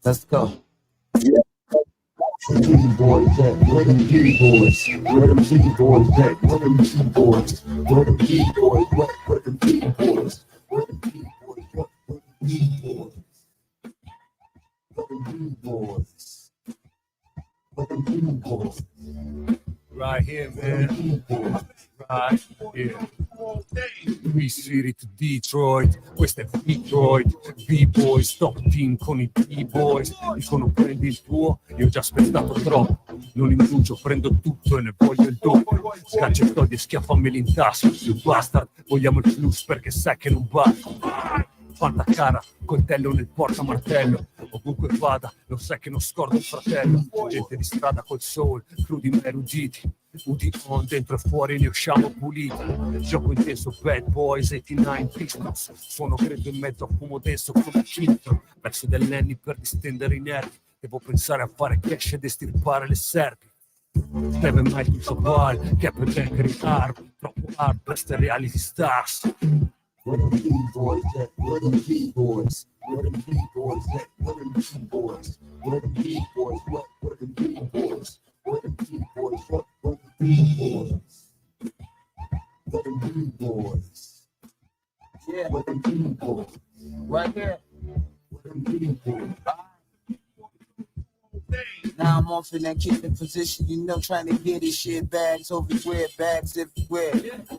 Let's go. Boys at, where them B-boys, where them B-boys at, where them B-boys, where them B-boys, where them B-boys, where them B-boys, where them B-boys, where them B-boys, where them B-boys. Right here, man. Right here. B-City to Detroit, questo è Detroit. B-Boys, top team con i B-Boys. Dicono prendi il tuo, io ho già aspettato troppo. Non indulgo, prendo tutto e ne voglio il doppio. Scaccia i soldi e schiaffameli in tasca. You bastard, vogliamo il plus perché sai che non basta. Fanta cara, coltello nel portamartello. Ovunque vada, lo sai che non scordo il fratello. Gente di strada col soul, crudi ma eruditi. Udi on, dentro e fuori ne usciamo puliti. Gioco intenso, bad boys, 89 pistols. Suono gredo in mezzo a fumo denso come filtro. Verso dell'anni per distendere i nervi. Devo pensare a fare cash ed estirpare le serpi. Deve mai tutto val, che per Dankery Harv. Troppo hard per ste reality stars. Where them B-boys at, where them B-boys, where them B-boys at, where them B-boys, where them B-boys, where them B-boys, where them B-boys, where them B-boys, where them B-boys, Yeah, where them B-boys, right here. where them B-boys. Now I'm off in that kicking position, you know, trying to get this shit. Bags everywhere, bags everywhere.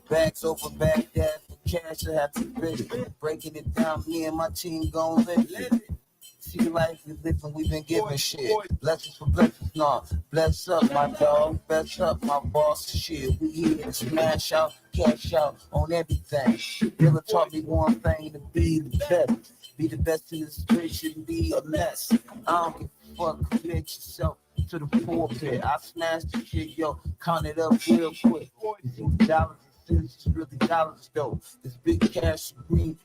Bags over Baghdad for cash, I have to bet it. Breaking it down, me and my team gon' live it. See the life we living, we been giving shit. Blessings for blessings, nah. Bless up, my dog. Bless up, my boss. Shit, we here to smash out, cash out on everything. Never taught me one thing, to be the best. Be the best in the street, shouldn't be a mess. I don't give a fuck, commit yourself to the pulpit. I smashed the shit, yo, count it up real quick. Dollars and cents, really dollars though. This big cash green,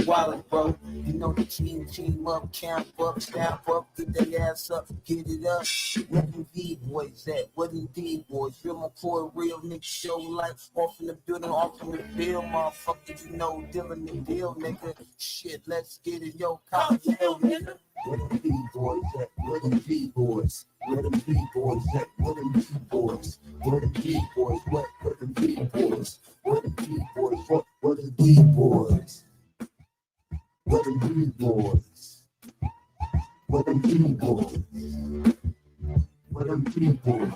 wallet, bro. You know the team up, camp up, stamp up, get their ass up, get it up. Where them D-boys at? Where them D-boys? Feel my core real nigga show life off in the building, off in the field, motherfucker. You know, dealing the deal, nigga. Shit, let's get it, yo, cop the hell, nigga. Where them B-boys at, where them B-boys, where them B-boys at, where them B-boys, where them B-boys, where them B-boys, where them B-boys, where them B-boys, where them B-boys, where them B-boys, where them B-boys.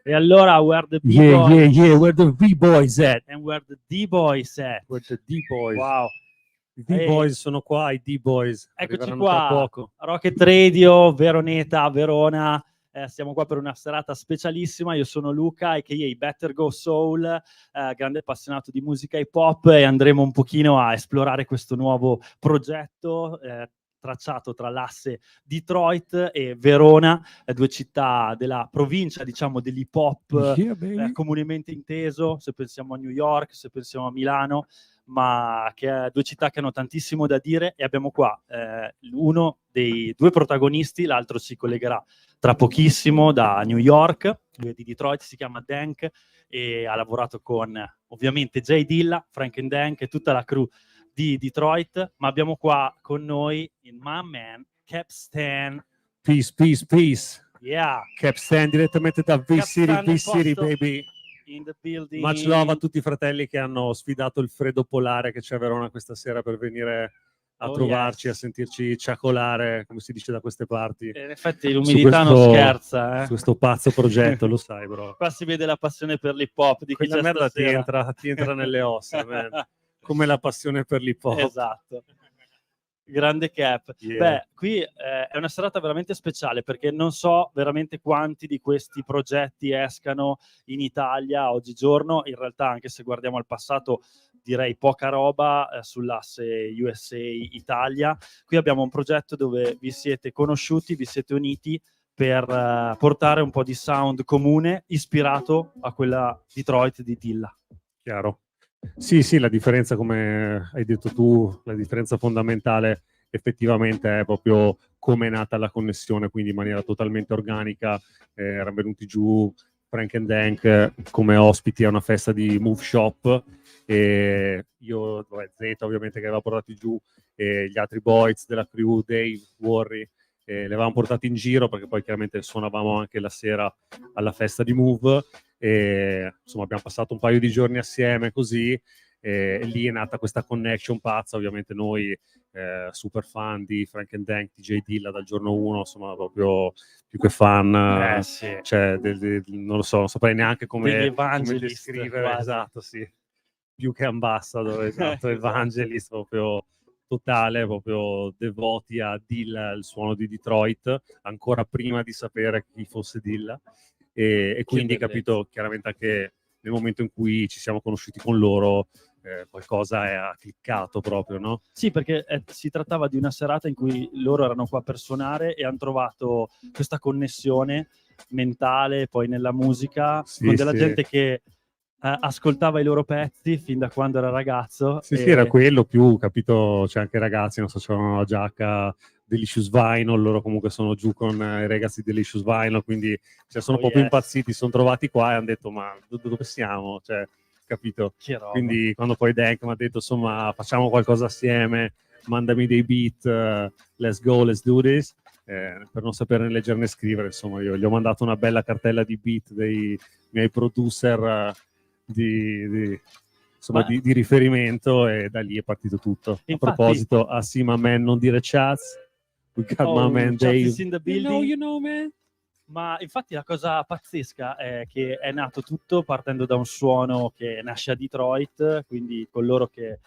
E allora, where the Yeah, B-boys yeah, yeah, where the B-Boys at? and where the D-boys at? Where the D-Boys? Wow. I D-Boys sono qua, i D-Boys Eccoci arriveranno tra qua, poco. Rocket Radio, Veroneta, Verona. Siamo qua per una serata specialissima. Io sono Luca, a.k.a. Better Go Soul, grande appassionato di musica hip hop, e andremo un pochino a esplorare questo nuovo progetto tracciato tra l'asse Detroit e Verona, due città della provincia, diciamo, dell'hip hop Yeah, baby. comunemente inteso, se pensiamo a New York, se pensiamo a Milano, ma che due città che hanno tantissimo da dire, e abbiamo qua uno dei due protagonisti, l'altro si collegherà tra pochissimo da New York, lui è di Detroit, si chiama Dank e ha lavorato con ovviamente Jay Dilla, Frank and Dank e tutta la crew di Detroit, ma abbiamo qua con noi il my man Capstan. Peace, peace, peace. Yeah, Capstan direttamente da V-City, Capstan in V-City, posto. baby. in the building. Much love a tutti i fratelli che hanno sfidato il freddo polare che c'è a Verona questa sera per venire a trovarci, yes, a sentirci ciacolare, come si dice da queste parti. In effetti l'umidità non scherza. Su questo pazzo progetto, lo sai, bro. Qua si vede la passione per l'hip hop di chi Quella c'è merda stasera. ti entra nelle ossa, man. Come la passione per l'hip hop. Esatto. Grande Cap. Yeah. Beh, qui è una serata veramente speciale perché non so veramente quanti di questi progetti escano in Italia oggigiorno. In realtà, anche se guardiamo al passato, direi poca roba sull'asse USA Italia. Qui abbiamo un progetto dove vi siete conosciuti, vi siete uniti per portare un po' di sound comune ispirato a quella Detroit di Dilla. Chiaro. Sì, la differenza, come hai detto tu, la differenza fondamentale effettivamente è proprio come è nata la connessione, quindi in maniera totalmente organica. Erano venuti giù Frank and Dank come ospiti a una festa di Move Shop, e io, Z ovviamente che aveva portati giù, e gli altri boys della crew, Dave, Worry, li avevamo portati in giro perché poi chiaramente suonavamo anche la sera alla festa di Move, e insomma abbiamo passato un paio di giorni assieme così, e lì è nata questa connection pazza. Ovviamente noi super fan di Frank and Dank, DJ Dilla dal giorno 1, insomma proprio più che fan, Sì. cioè non lo so, non saprei neanche Degli come evangelist, descrivere, quasi. esatto, sì, più che ambassador, esatto, Esatto. evangelist proprio totale, proprio devoti a Dilla, il suono di Detroit, ancora prima di sapere chi fosse Dilla, e quindi bellezza. capito, chiaramente anche nel momento in cui ci siamo conosciuti con loro, qualcosa ha cliccato proprio, no? Sì, perché si trattava di una serata in cui loro erano qua per suonare e hanno trovato questa connessione mentale poi nella musica, Sì, con della sì. gente che ascoltava i loro pezzi fin da quando era ragazzo. Sì, era quello più, capito, c'è anche ragazzi, non so, c'erano la giacca Delicious Vinyl, loro comunque sono giù con i ragazzi Delicious Vinyl, quindi sono proprio impazziti, sono trovati qua e hanno detto ma dove siamo? Cioè, capito? Che roba. Quindi quando poi Dank mi ha detto insomma facciamo qualcosa assieme, mandami dei beat, let's go, let's do this, per non saperne leggere né scrivere, insomma io gli ho mandato una bella cartella di beat dei miei producer di riferimento, e da lì è partito tutto. Infatti, a proposito, my man, non dire chats, we got my man Chaz Dave. is in the building. You know, man. Ma infatti la cosa pazzesca è che è nato tutto partendo da un suono che nasce a Detroit, quindi coloro che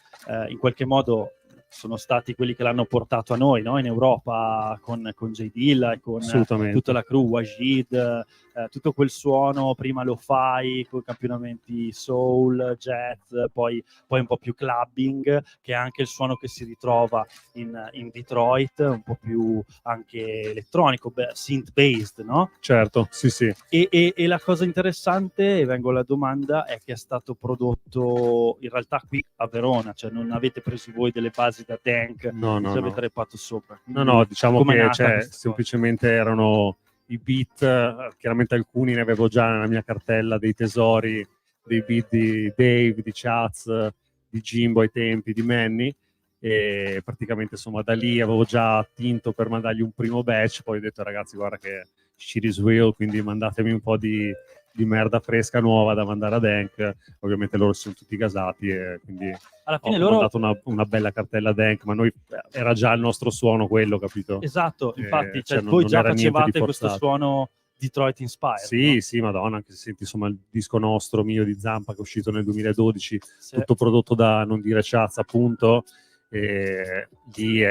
in qualche modo sono stati quelli che l'hanno portato a noi, no? In Europa con J. Dilla e con tutta la crew, Wajid, tutto quel suono, prima lo fai con campionamenti soul, jazz, poi un po' più clubbing, che è anche il suono che si ritrova in Detroit, un po' più anche elettronico, synth-based, no? Certo, sì. E la cosa interessante, e vengo alla domanda, è che è stato prodotto in realtà qui a Verona, cioè non avete preso voi delle basi da Dank, no. avete repato sopra. No, diciamo che semplicemente erano i beat, chiaramente alcuni ne avevo già nella mia cartella dei tesori, dei beat di Dave, di Chaz, di Jimbo ai tempi, di Manny, e praticamente insomma da lì avevo già attinto per mandargli un primo batch, poi ho detto ragazzi guarda che shit is real, quindi mandatemi un po' di merda fresca nuova da mandare a Dank. Ovviamente loro si sono tutti gasati, e quindi alla fine ho mandato una bella cartella Dank, ma noi era già il nostro suono quello, capito? Esatto, infatti voi non già facevate questo suono Detroit Inspired, sì, Madonna, anche se senti insomma il disco nostro, mio, di Zampa, che è uscito nel 2012, sì. Tutto prodotto da Non dire Chaz, appunto, e lì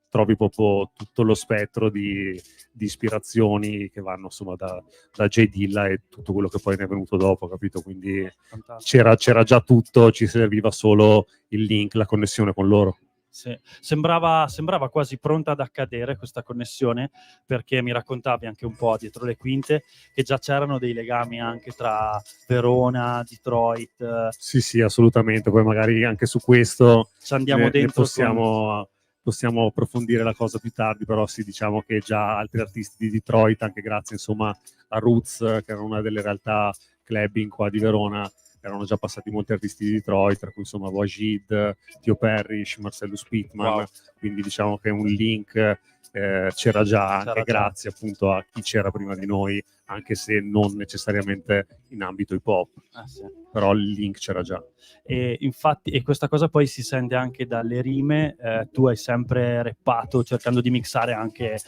trovi proprio tutto lo spettro di ispirazioni che vanno insomma da J. Dilla e tutto quello che poi ne è venuto dopo, capito? Quindi c'era già tutto, ci serviva solo il link, la connessione con loro. Sì. Sembrava quasi pronta ad accadere questa connessione, perché mi raccontavi anche un po' dietro le quinte che già c'erano dei legami anche tra Verona, Detroit. Sì, assolutamente. Poi magari anche su questo ci andiamo dentro, possiamo approfondire la cosa più tardi, però sì, diciamo che già altri artisti di Detroit, anche grazie insomma a Roots, che era una delle realtà clubbing qua di Verona, erano già passati molti artisti di Detroit, tra cui insomma Wajid, Tio Parrish, Marcellus Pittman, quindi diciamo che un link c'era già, anche grazie appunto a chi c'era prima di noi, anche se non necessariamente in ambito hip hop, sì. Però il link c'era già. E infatti, e questa cosa poi si sente anche dalle rime, tu hai sempre rappato cercando di mixare anche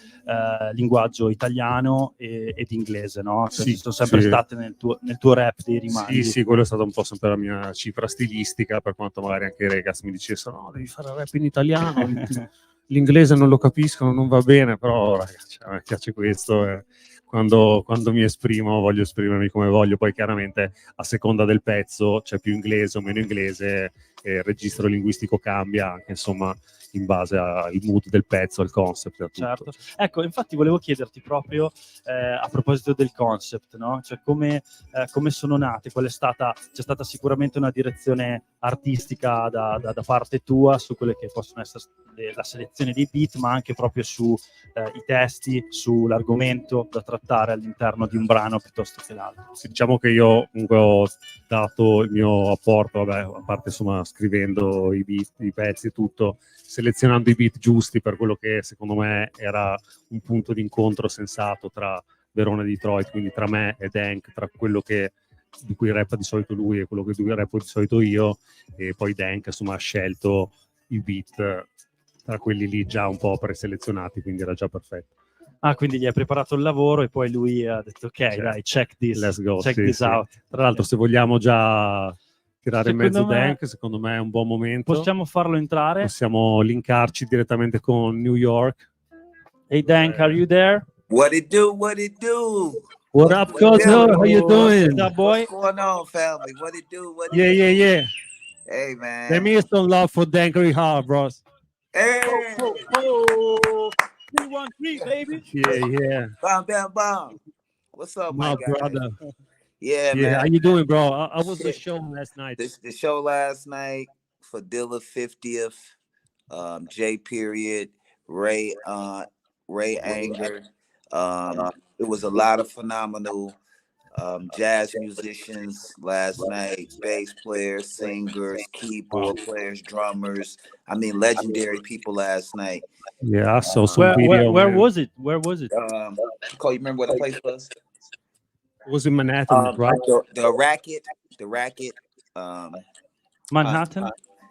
linguaggio italiano ed inglese, no? Cioè, ci sono sempre state nel tuo rap dei rimandi. Sì, quello è stato un po' sempre la mia cifra stilistica, per quanto magari anche i ragazzi mi dicessero no, devi fare rap in italiano, l'inglese non lo capiscono, non va bene, però ragazzi, a me piace questo, quando mi esprimo voglio esprimermi come voglio, poi chiaramente a seconda del pezzo c'è più inglese o meno inglese, e il registro linguistico cambia anche, insomma, in base al mood del pezzo, al concept, a tutto. Certo. Ecco, infatti volevo chiederti proprio a proposito del concept, no? Cioè come sono nate, c'è stata sicuramente una direzione artistica da parte tua su quelle che possono essere la selezione dei beat, ma anche proprio su i testi, sull'argomento da trattare all'interno di un brano piuttosto che l'altro. Sì, diciamo che io comunque ho dato il mio apporto, vabbè, a parte insomma scrivendo i beat, i pezzi e tutto, selezionando i beat giusti per quello che secondo me era un punto di incontro sensato tra Verona e Detroit, quindi tra me e Dank, tra quello di cui rappa di solito lui e quello che rappo di solito io, e poi Dank insomma ha scelto i beat tra quelli lì già un po' preselezionati, quindi era già perfetto. Ah, quindi gli hai preparato il lavoro e poi lui ha detto ok, Cioè, dai, check this, let's go, check sì, this sì. out. Tra l'altro, se vogliamo già tirare in Secondo mezzo me- Dank, secondo me è un buon momento. Possiamo farlo entrare. Possiamo linkarci direttamente con New York. Hey Dank, are you there? What it do? What it do? What up, What's Cosmo? up? How you doing? What's up, boy? What's going on, family? What it do? What it Yeah, do? yeah, yeah. Hey, man. Let me some love for Dankery Harv, bros. Hey. Oh, 313, baby. Yeah, yeah. Bam, bam, bam. What's up, My my guy? brother. Yeah, Yeah, man. how you doing, bro? I was the show last night. The show last night for Dilla 50th, J period, Ray Anger. It was a lot of phenomenal jazz musicians last night, bass players, singers, keyboard players, drummers. I mean, legendary people last night. Yeah, I saw some video. Where man. was it? Where was it? Cole, you remember where the place was? It was in Manhattan, right? The Racket. Manhattan?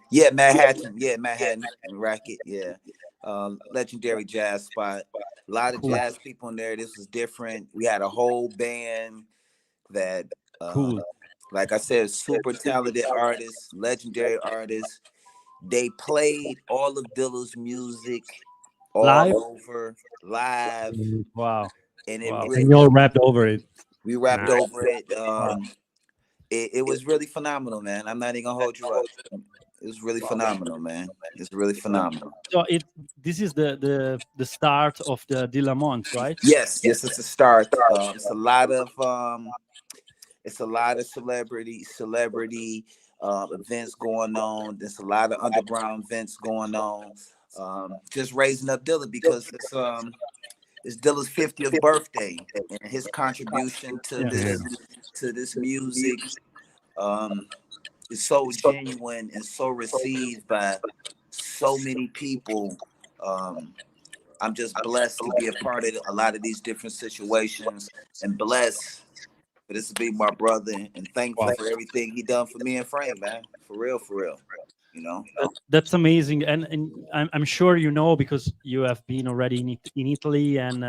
Yeah, Manhattan. Yeah, Manhattan and Racket. Yeah. Legendary jazz spot. A lot of jazz people in there. This was different. We had a whole band that, like I said, super talented artists, legendary artists. They played all of Dilla's music all Live? over live. Wow. And it Wow. really, And you all rapped over it. we rapped Nice. over it. It was really phenomenal, man. I'm not even gonna hold you up. It was really phenomenal, man. It's really phenomenal. So this is the start of the Dilla month, right? Yes, it's a start. It's a lot of celebrity events going on. There's a lot of underground events going on. Just raising up Dilla because it's Dilla's 50th birthday, and his contribution to this music is so genuine and so received by so many people. I'm just blessed to be a part of a lot of these different situations, and blessed for this to be my brother, and thankful for everything he done for me and Frank, man. For real. You know, that's amazing, and I'm sure you know, because you have been already in Italy and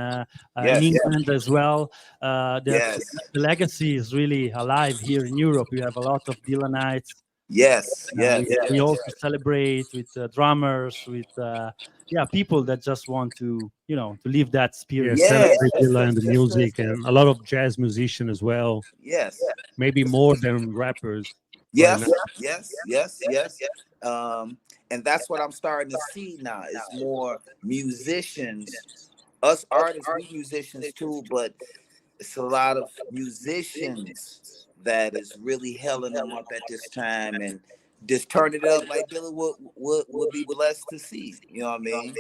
in England as well. The legacy is really alive here in Europe. You have a lot of Dilla nights. Yes. We also celebrate with drummers, with people that just want to live that spirit. Celebrate Dilla and the music, and a lot of jazz musicians as well. Yes. Maybe more than rappers. Yes. And that's what I'm starting to see now. It's more musicians. Us artists, we musicians too, but it's a lot of musicians that is really helling them up at this time and just turning it up like Dilla would be blessed to see. You know what I mean?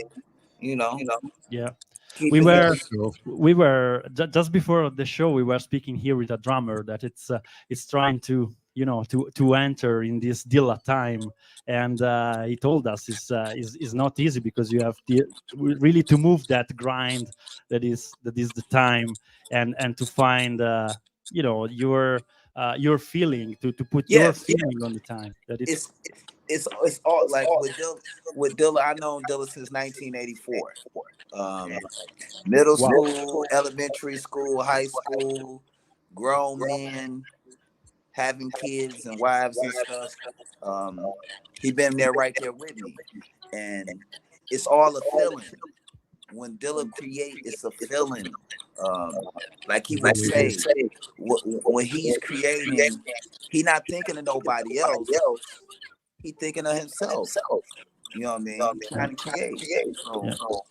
You know. Yeah. We were just before the show. We were speaking here with a drummer that it's trying to enter in this Dilla time, and he told us is not easy because you have really to move that grind that is the time, and to find your feeling to put your feeling on the time. That it's all like with Dilla. I know Dilla since 1984. Middle school, elementary school, high school, grown men having kids and wives and stuff. He been there right there with me, and it's all a feeling. When Dilla create, it's a feeling. Like he would say, when he's creating, he not thinking of nobody else. he thinking of himself. You know what I mean? Trying to create. So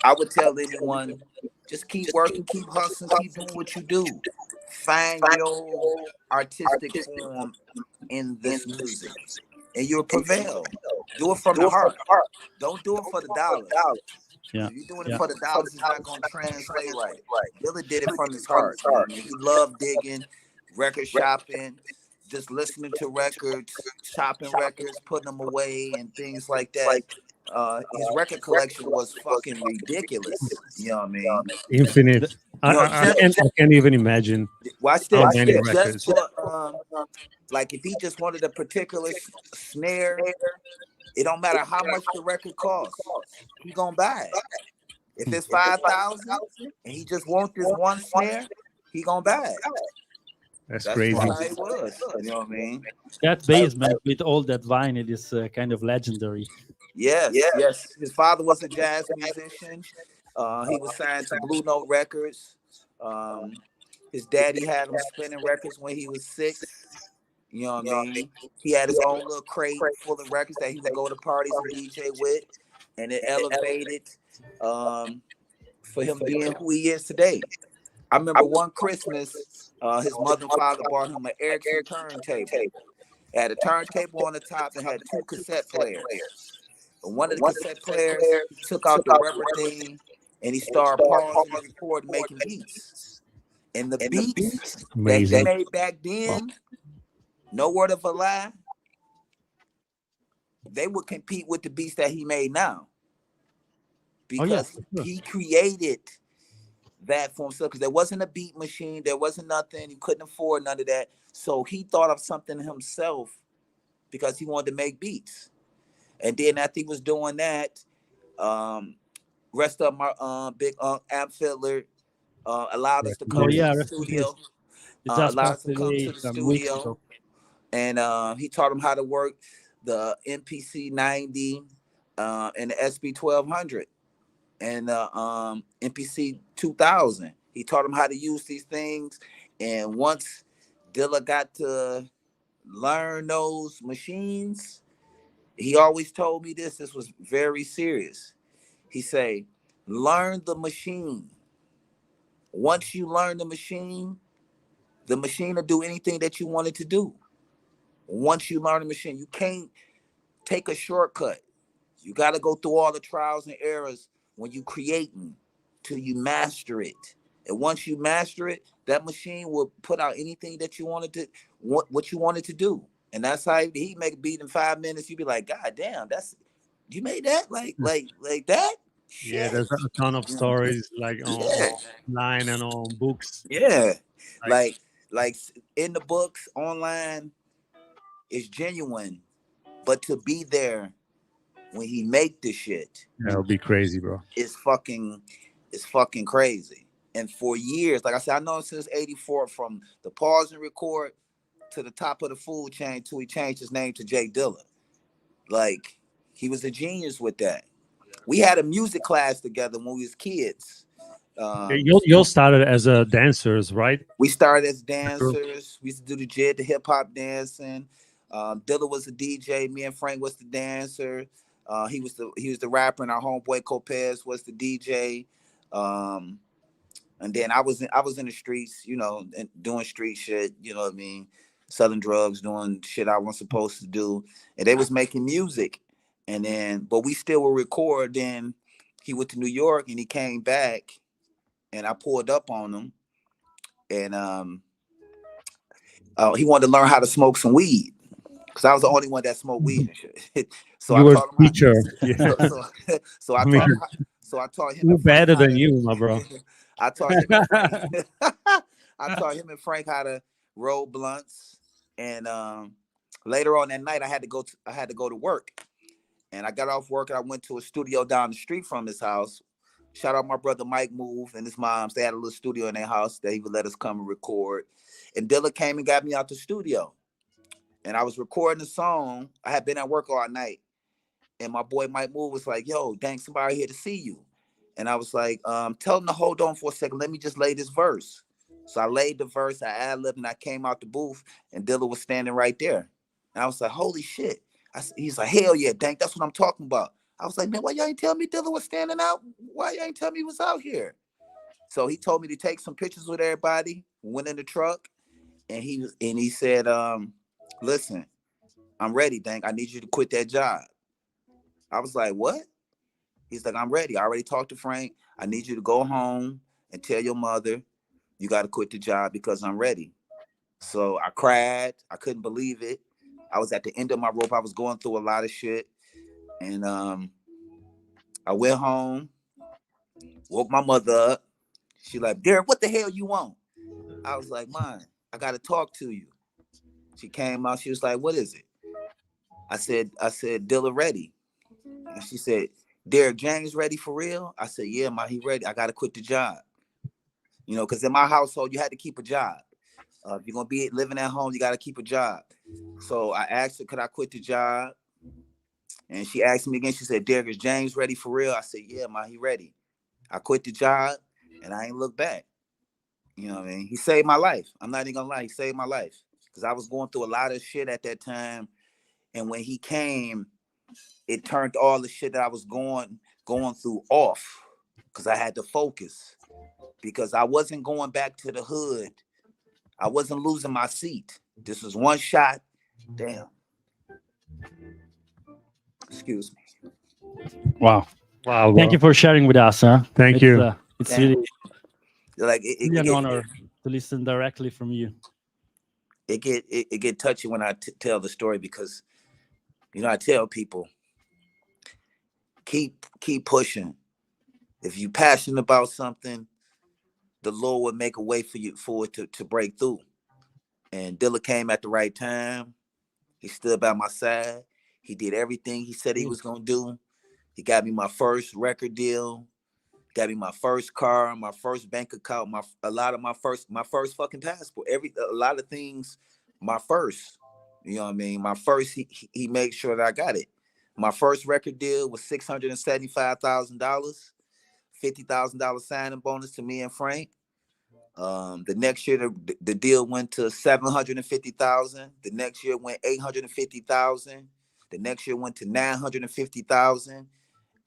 I would tell anyone, just keep working, keep hustling, keep doing what you do. Find your artistic form in this music, and you'll prevail. Do it from the heart. Don't do it for the dollars. Yeah. If you're doing it for the dollars, it's not going to translate right. Dilla did it from his heart. You know what I mean? He loved digging, record shopping, just listening to records, shopping records, putting them away, and things like that. His record collection was fucking ridiculous. You know what I mean? Infinite. You know, I can't even imagine watch how this. many Just records. for like if he just wanted a particular snare, it don't matter how much the record costs, he gonna buy it. If it's 5,000 and he just wants this one snare, he gonna buy it. That's That's crazy. just how it was. You know what I mean? That basement with all that vinyl is kind of legendary. Yes. His father was a jazz musician. He was signed to Blue Note Records. His daddy had him spinning records when he was 6. You know what I mean? He had his own little crate full of records that he would go to parties and DJ with, and it elevated for him being who he is today. I remember one Christmas, his mother and father bought him an Ericsson turntable. It had a turntable on the top and had 2 cassette players. And one of the cassette players, he took out the rubber thing and he started pausing and recording, making beats. And the beats that he made back then, no word of a lie, they would compete with the beats that he made now. Because he created that for himself. Because there wasn't a beat machine, there wasn't nothing, he couldn't afford none of that. So he thought of something himself because he wanted to make beats. And then after he was doing that, rest of my big Amp Fiddler allowed us to come to the studio. Allowed us to come to the studio. And he taught him how to work the MPC 90 and the SB 1200 and the MPC 2000. He taught him how to use these things. And once Dilla got to learn those machines, he always told me this was very serious. He say, learn the machine. Once you learn the machine will do anything that you want it to do. Once you learn the machine, you can't take a shortcut. You got to go through all the trials and errors when you creating till you master it. And once you master it, that machine will put out anything that you wanted to, what you wanted to do. And that's how he make a beat in 5 minutes. You'd be like, God damn, you made that like that? Shit. Yeah, there's a ton of stories like online and on books. Yeah, like in the books, online, it's genuine, but to be there when he make this shit, that'll be crazy, bro. It's fucking crazy. And for years, like I said, I know him since '84, from the pause and record to the top of the food chain till he changed his name to Jay Dilla. Like, he was a genius with that. We had a music class together when we was kids. You started as dancers, right? We started as dancers. We used to do the jig, the hip hop dancing. Dilla was the DJ. Me and Frank was the dancer. He was the rapper, and our homeboy Copez was the DJ. And then I was in the streets, you know, and doing street shit. You know what I mean? Selling drugs, doing shit I wasn't supposed to do, and they was making music. And then, but we still would record. Then he went to New York and he came back, and I pulled up on him, and he wanted to learn how to smoke some weed because I was the only one that smoked weed and shit. So you I were taught him teacher. Yeah. So I taught him. So I taught him. Who better than you, my bro? I taught him. I taught him and Frank how to roll blunts, and later on that night I had to go to work. And I got off work and I went to a studio down the street from his house. Shout out my brother Mike Move and his moms. They had a little studio in their house that he would let us come and record. And Dilla came and got me out the studio. And I was recording a song. I had been at work all night. And my boy Mike Move was like, yo, dang, somebody here to see you. And I was like, tell him to hold on for a second. Let me just lay this verse. So I laid the verse, I ad-libbed, and I came out the booth, and Dilla was standing right there. And I was like, holy shit. He's like, hell yeah, Dank, that's what I'm talking about. I was like, man, why y'all ain't tell me Dilla was standing out? Why y'all ain't tell me he was out here? So he told me to take some pictures with everybody, went in the truck, and he said, listen, I'm ready, Dank. I need you to quit that job. I was like, what? He's like, I'm ready. I already talked to Frank. I need you to go home and tell your mother you got to quit the job because I'm ready. So I cried. I couldn't believe it. I was at the end of my rope. I was going through a lot of shit. And I went home, woke my mother up. She like, Derek, what the hell you want? I was like, Mom, I got to talk to you. She came out. She was like, what is it? I said, Dilla ready. And she said, Derek James ready for real? I said, yeah, Ma, he ready. I got to quit the job. You know, because in my household, you had to keep a job. If you're going to be living at home, you got to keep a job. So I asked her, could I quit the job? And she asked me again. She said, Derek, is James ready for real? I said, yeah, Ma, he ready. I quit the job, and I ain't looked back. You know what I mean? He saved my life. I'm not even going to lie. He saved my life. Because I was going through a lot of shit at that time. And when he came, it turned all the shit that I was going through off. Because I had to focus. Because I wasn't going back to the hood. I wasn't losing my seat. This was one shot. Damn. Excuse me. Wow. Wow. Thank you for sharing with us. Thank you. It's Damn. really, Like really an honor to listen directly from you. It get touchy when I tell the story because, you know, I tell people, keep pushing. If you're passionate about something, the Lord would make a way for it to break through. And Dilla came at the right time. He stood by my side. He did everything he said he was gonna do. He got me my first record deal, got me my first car, my first bank account, my first fucking passport. A lot of things, my first. You know what I mean? My first, he made sure that I got it. My first record deal was $675,000, $50,000 signing bonus to me and Frank. The next year the deal went to 750,000. The next year went 850,000. The next year went to 950,000.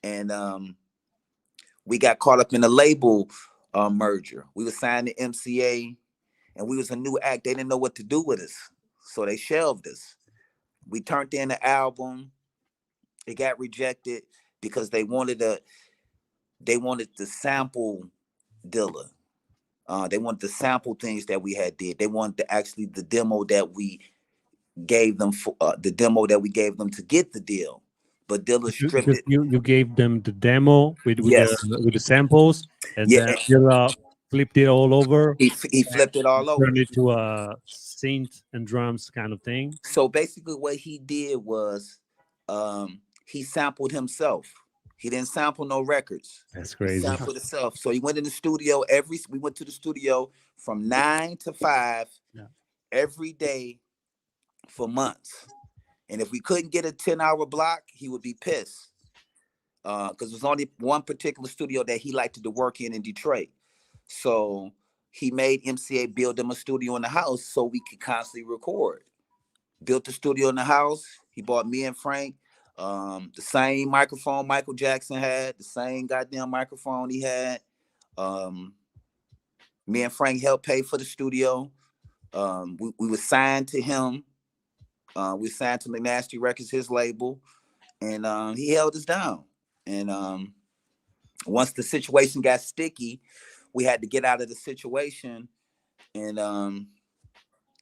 And we got caught up in a label merger. We were signed to MCA, and we was a new act. They didn't know what to do with us, so they shelved us. We turned in the album. It got rejected because they wanted to sample Dilla. They wanted to sample things that we had did. They wanted to actually the demo that we gave them to get the deal. But Dilla stripped it. You gave them the demo with Yes. the samples, and Yeah. then Dilla flipped it all over. He flipped it all over. Turned it to a synth and drums kind of thing. So basically what he did was he sampled himself. He didn't sample no records. That's crazy. He sampled himself. So he went in the studio we went to the studio from 9 to 5 every day for months. And if we couldn't get a 10-hour block, he would be pissed. Because there's only one particular studio that he liked to work in Detroit. So he made MCA build him a studio in the house so we could constantly record. Built the studio in the house. He bought me and Frank the same microphone Michael Jackson had, the same goddamn microphone he had. Me and Frank helped pay for the studio. We were signed to him. We signed to McNasty Records, his label, and he held us down. And once the situation got sticky, we had to get out of the situation, and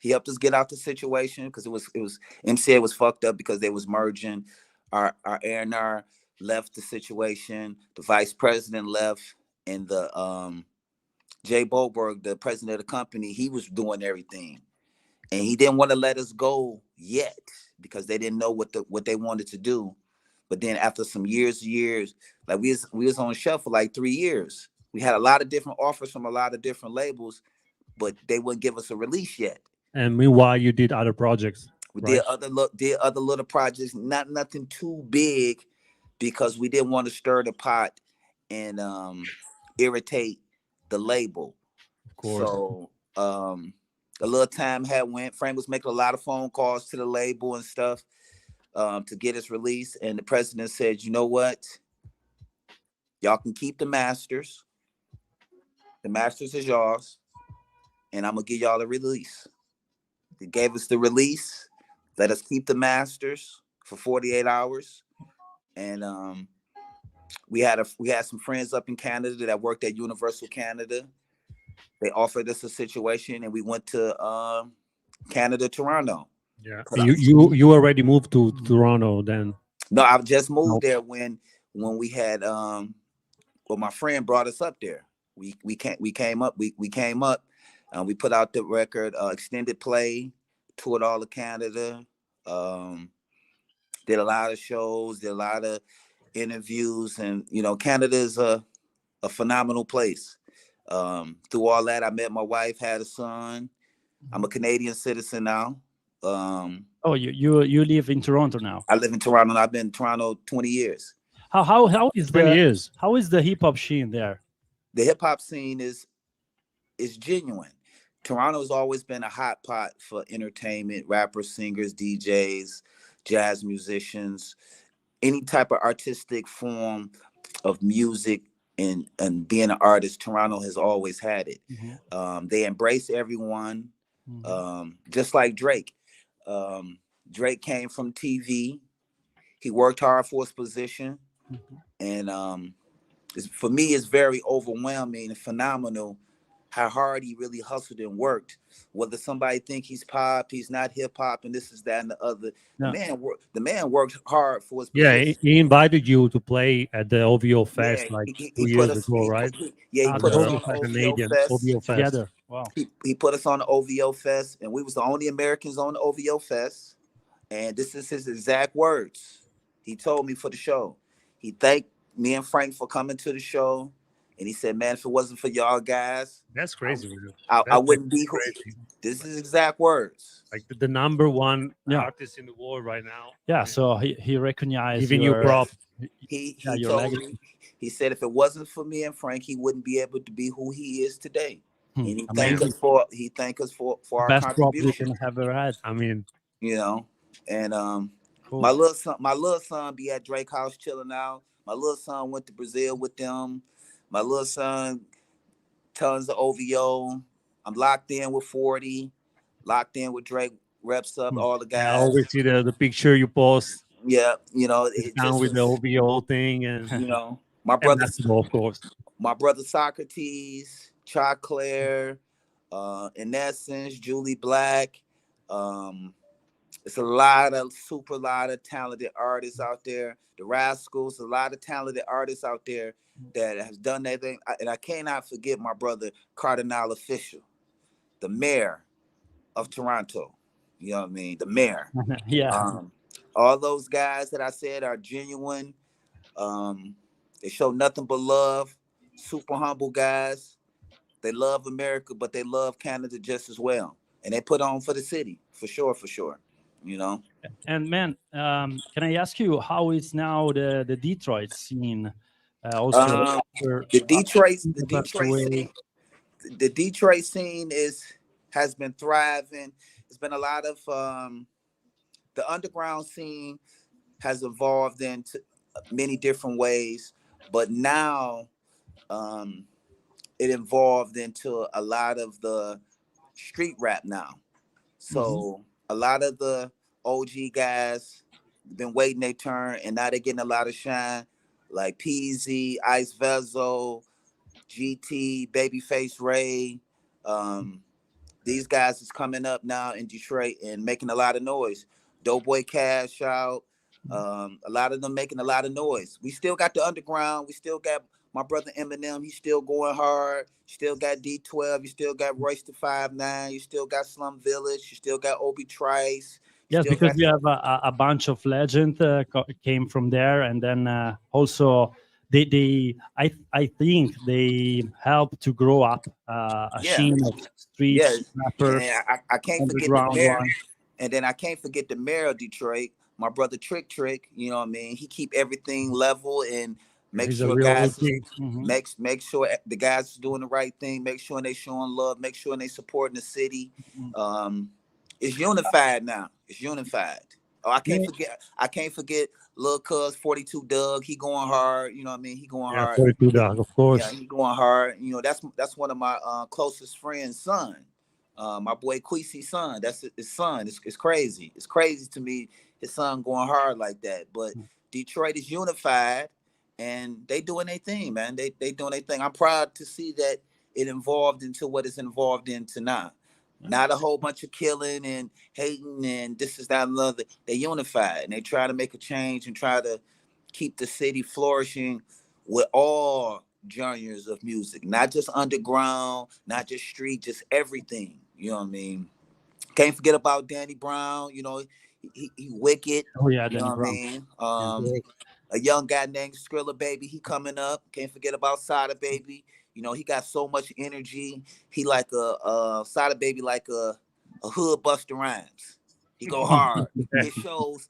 he helped us get out the situation because it was MCA was fucked up because they was merging. Our A&R left the situation. The vice president left, and the Jay Boberg, the president of the company, he was doing everything, and he didn't want to let us go yet because they didn't know what they wanted to do. But then after some years, like we was on shelf for like 3 years. We had a lot of different offers from a lot of different labels, but they wouldn't give us a release yet. And meanwhile, you did other projects. We right? did other little projects, nothing too big, because we didn't want to stir the pot and irritate the label. Of course. So a little time had went. Frank was making a lot of phone calls to the label and stuff to get his release. And the president said, you know what? Y'all can keep the masters. The masters is yours. And I'm going to give y'all a release. They gave us the release. Let us keep the masters for 48 hours. And we had some friends up in Canada that worked at Universal Canada. They offered us a situation, and we went to Canada, Toronto. Yeah. You already moved to Toronto then? No, I just moved there when we had my friend brought us up there. We came up. We put out the record, extended play, toured all of Canada, did a lot of shows, did a lot of interviews, and Canada is a phenomenal place. Through all that, I met my wife, had a son. I'm a Canadian citizen now. You live in Toronto now? I live in Toronto, and I've been in Toronto 20 years. How is 20 years. How is the hip hop scene there? The hip hop scene is genuine. Toronto has always been a hot pot for entertainment, rappers, singers, DJs, jazz musicians, any type of artistic form of music and being an artist. Toronto has always had it. Mm-hmm. They embrace everyone, Mm-hmm. just like Drake. Drake came from TV. He worked hard for his position. Mm-hmm. And for me, it's very overwhelming and phenomenal how hard he really hustled and worked. Whether somebody think he's pop, he's not hip hop, and this is that and the other. Yeah. The man worked hard for his Yeah, position. he invited you to play at the OVO Fest Yeah, like he 2 put years us. ago, right? He Ah, put the us OVO on Fest. OVO Canadian Fest. OVO Fest. Together. Wow. He put us on the OVO Fest, and we was the only Americans on the OVO Fest. And this is his exact words. He told me for the show. He thanked me and Frank for coming to the show. And he said, man, if it wasn't for y'all guys, That's crazy, man. I wouldn't be who. Crazy. This is exact words. Like the number one Yeah. artist in the world right now. Yeah, so he recognized Giving you props. He your told legacy. me, he said, if it wasn't for me and Frank, he wouldn't be able to be who he is today. And he thanked us for our best prop you contribution. can have ever had. I mean, And Cool. my little son be at Drake house chilling out. My little son went to Brazil with them. My little son, tons of OVO. I'm locked in with 40, locked in with Drake, reps up all the I guys. always see the picture you post. Yeah, It's down with the OVO thing and my brother, basketball, of course. my brother Socrates, Choclair, in essence, Julie Black. It's a lot of talented artists out there. The Rascals, a lot of talented artists out there that has done that thing. And I cannot forget my brother Cardinal Official, the mayor of Toronto. You know what I mean? The mayor. Yeah. All those guys that I said are genuine. They show nothing but love. Super humble guys. They love America, but they love Canada just as well. And they put on for the city, for sure. And man, can I ask you how is now the Detroit scene? Also, the Detroit scene has been thriving. It's been a lot of the underground scene has evolved into many different ways, but now it evolved into a lot of the street rap now. So a lot of the OG guys been waiting their turn, and now they're getting a lot of shine, like Peasy, Ice Vezo, GT, Babyface Ray. These guys is coming up now in Detroit and making a lot of noise. Doughboy Cash out. A lot of them making a lot of noise. We still got the underground. We still got my brother Eminem. He's still going hard. Still got D12. You still got Royce the 5'9". You still got Slum Village. You still got Obi Trice. Yes, because we have a bunch of legends came from there, and then also I think they helped to grow up a scene of street rappers. And I can't forget the mayor. And then I can't forget the mayor of Detroit, my brother Trick. You know what I mean? He keep everything level and Make He's a sure real guys OG. make sure the guys is doing the right thing. Make sure they showing love. Make sure they supporting the city. It's unified now. It's unified. Oh, I can't forget Lil Cuz 42 Doug. He going hard. You know what I mean? He going Yeah, hard. 42 Dog, of course. Yeah, he going hard. You know, that's one of my closest friends' son. My boy Queesy's son. That's his son. It's crazy. It's crazy to me his son going hard like that. But Detroit is unified and they doing their thing, man. They doing their thing. I'm proud to see that it evolved into what it's involved into now. Not a whole bunch of killing and hating and this is that and the other. They unified and they try to make a change and try to keep the city flourishing with all genres of music, not just underground, not just street, just everything. You know what I mean? Can't forget about Danny Brown. You know, he wicked. Oh yeah, You Danny know what I Brown. mean? A young guy named Skrilla Baby, he coming up. Can't forget about Sada Baby. You know, he got so much energy. He like a Sada Baby, like a hood Busta Rhymes. He go hard. His shows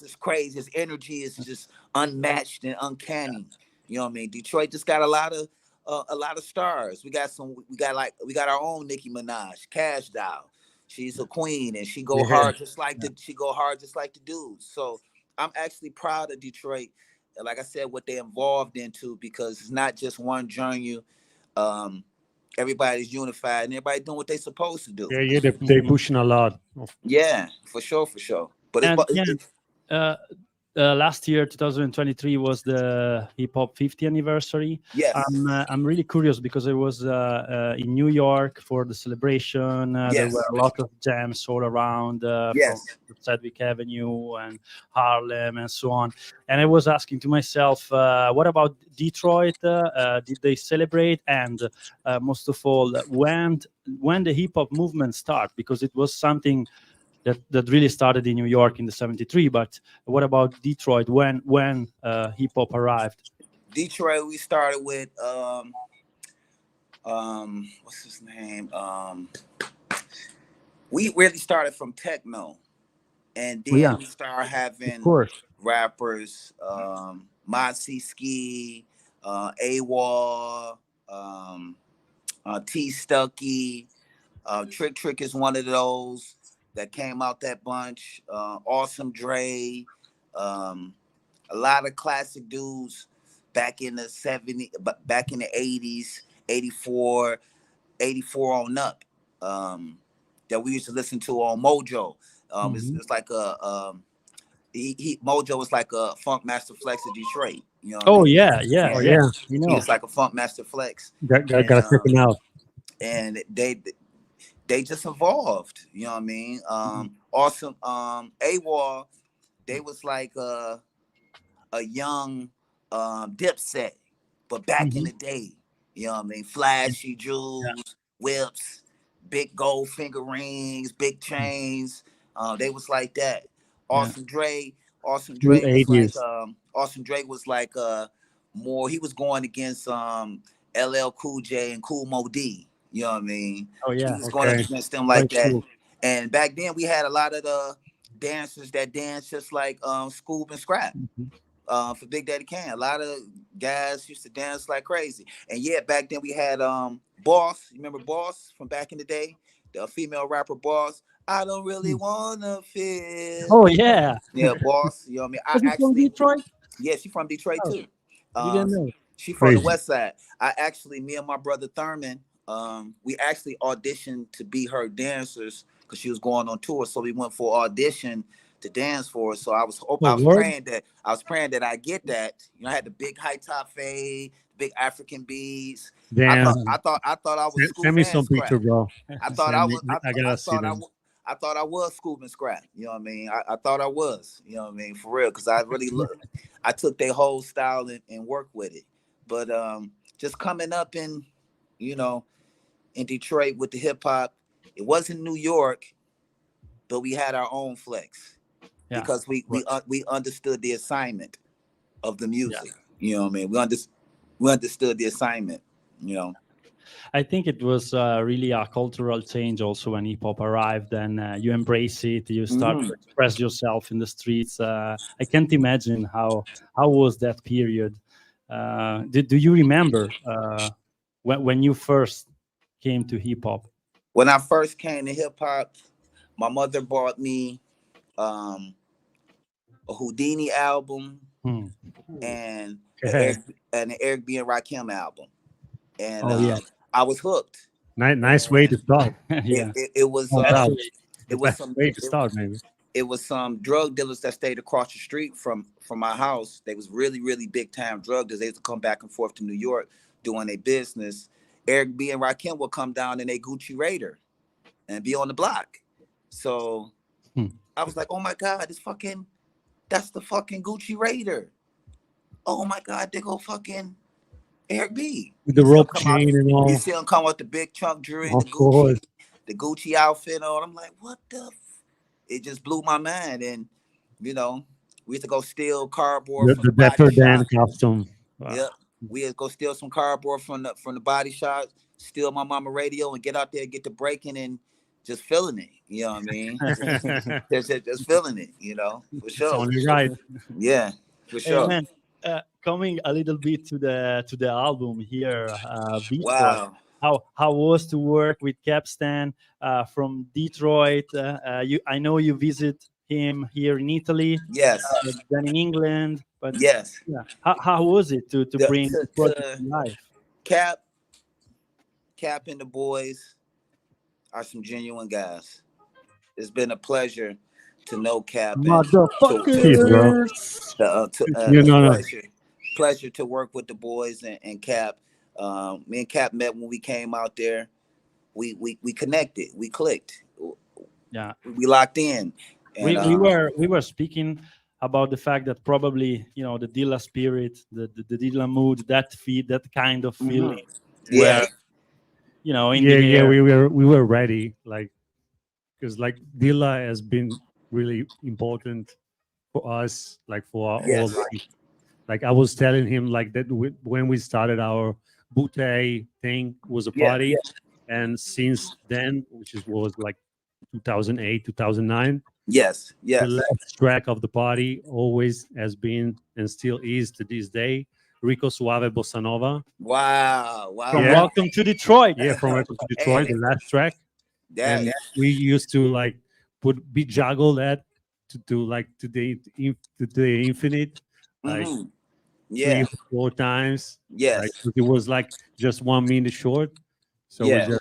is crazy. His energy is just unmatched and uncanny. You know what I mean? Detroit just got a lot of stars. We got our own Nicki Minaj, Cash Doll. She's a queen and she go hard just like the dudes. So I'm actually proud of Detroit. Like I said, what they involved into, because it's not just one genre. Everybody's unified and everybody doing what they supposed to do. Yeah, they pushing a lot. Yeah, for sure. But last year, 2023, was the hip hop 50th anniversary. Yes. I'm really curious because I was in New York for the celebration. There were a lot of jams all around from Sedgwick Avenue and Harlem and so on. And I was asking to myself, what about Detroit? Did they celebrate? And most of all, when the hip hop movement started? Because it was something that really started in New York in the 73. But what about Detroit? When hip hop arrived? Detroit, we started with what's his name? We really started from techno, and then we started having rappers, Motsy Ski, AWOL, T Stucky, Trick is one of those that came out that bunch. Awesome Dre, a lot of classic dudes back in the 70s, but back in the 80s, 84 on up, that we used to listen to on Mojo. It's like Mojo was like a Funk Master Flex of Detroit. You know? Oh yeah. You know, he was like a Funk Master Flex. Gotta check him out. And they just evolved. You know what I mean? Awesome. AWOL, they was like a young Dipset, but back in the day. You know what I mean? Flashy jewels, whips, big gold finger rings, big chains. They was like that. Awesome Dre was like more. He was going against LL Cool J and Kool Moe Dee. You know what I mean? Oh yeah. He was going against them like that. Cool. And back then we had a lot of the dancers that danced just like Scoob and Scrap. For Big Daddy Kane, a lot of guys used to dance like crazy. And yeah, back then we had Boss. You remember Boss from back in the day? The female rapper Boss. I don't really wanna feel. Oh yeah. Yeah, Boss. You know what I mean? From Detroit? Yeah, she's from Detroit too. Didn't know. She from the West Side. Me and my brother Thurman, we actually auditioned to be her dancers because she was going on tour. So we went for audition to dance for her. So I was praying that I get that. You know, I had the big high top fade, big African beads. Damn. I thought I was. Send me some picture, bro. I thought I was. I thought I was Scoob and Scrap. You know what I mean? I thought I was. You know what I mean? For real, because I really I took their whole style and worked with it. But just coming up in Detroit with the hip hop, it wasn't New York, but we had our own flex because we understood the assignment of the music. You know what I mean? We understood the assignment. You know. I think it was really a cultural change also when hip hop arrived, and you embrace it. You start to express yourself in the streets. I can't imagine how was that period. Do you remember when you first came to hip hop? When I first came to hip hop, my mother bought me um, a Houdini album Hmm. and Okay. the Eric B and Rakim album, and Oh yeah, I was hooked. Nice way to And start. yeah. it was No doubt. it The was best some way to start, maybe. it was some drug dealers that stayed across the street from my house. They was really big time drug dealers. They used to come back and forth to New York doing their business. Eric B and Rakim would come down in a Gucci Raider and be on the block. So Hmm. I was like, oh my God, that's the fucking Gucci Raider. Oh my God, they go fucking Eric B. With the See him rope come out, chain and you all. see him come with the big chunk jewelry, Of course. the Gucci outfit on. I'm like, what the? It just blew my mind. And you know, we used to go steal cardboard from The the body Dapper Dan shop. costume. Wow. Yep. We had to go steal some cardboard from the body shop, steal my mama radio, and get out there, get to breaking and just feeling it. You know what I mean? Just feeling it. You know, for It's sure. only right. Yeah, for Hey sure. man, coming a little bit to the album here, Detroit. Wow. How was to work with Capstan from Detroit? I know you visit him here in Italy, Yes. then in England, but Yes. yeah, how was it to bring the project To to life? Cap and the boys are some genuine guys. It's been a pleasure to know Cap and Peace, bro. Motherfuckers. You know, no. pleasure to work with the boys and Cap. Me and Cap met when we came out there. We connected. We clicked. Yeah, We locked in. And we were speaking about the fact that probably the Dilla spirit, the Dilla mood, that feed, that kind of feeling, yeah, where in Yeah, the yeah, air. we were ready, like, because like Dilla has been really important for us, like for our whole yes, life. Like I was telling him, like that when we started our Butte thing was a Yeah, party, and since then, which was like 2008, 2009, yes, the yes. last track of the party always has been and still is to this day Rico Suave Bossa Nova. Wow, From wow. Yeah. Welcome to Detroit. Yeah, from Welcome to Detroit, the last track. That And we used to like be juggle that to like to the infinite, like mhm. 3 Yeah, or 4 times. yes, Like it was like just 1 minute short, so we yeah. just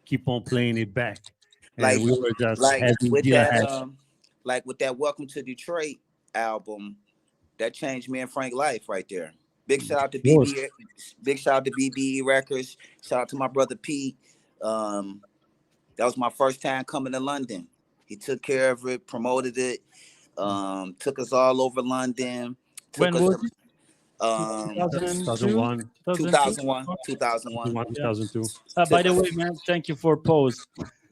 keep on playing it back, and Like we were just like having with Dilla that had like with that Welcome to Detroit album, that changed me and Frank's life right there. Big shout out to course. Big shout out to BBE Records. Shout out to my brother Pete. That was my first time coming to London. He took care of it, promoted it, took us all over London. Took When us was to it? um 2001, 2001, 2001. 2002. By Took the us, way, man, thank you for post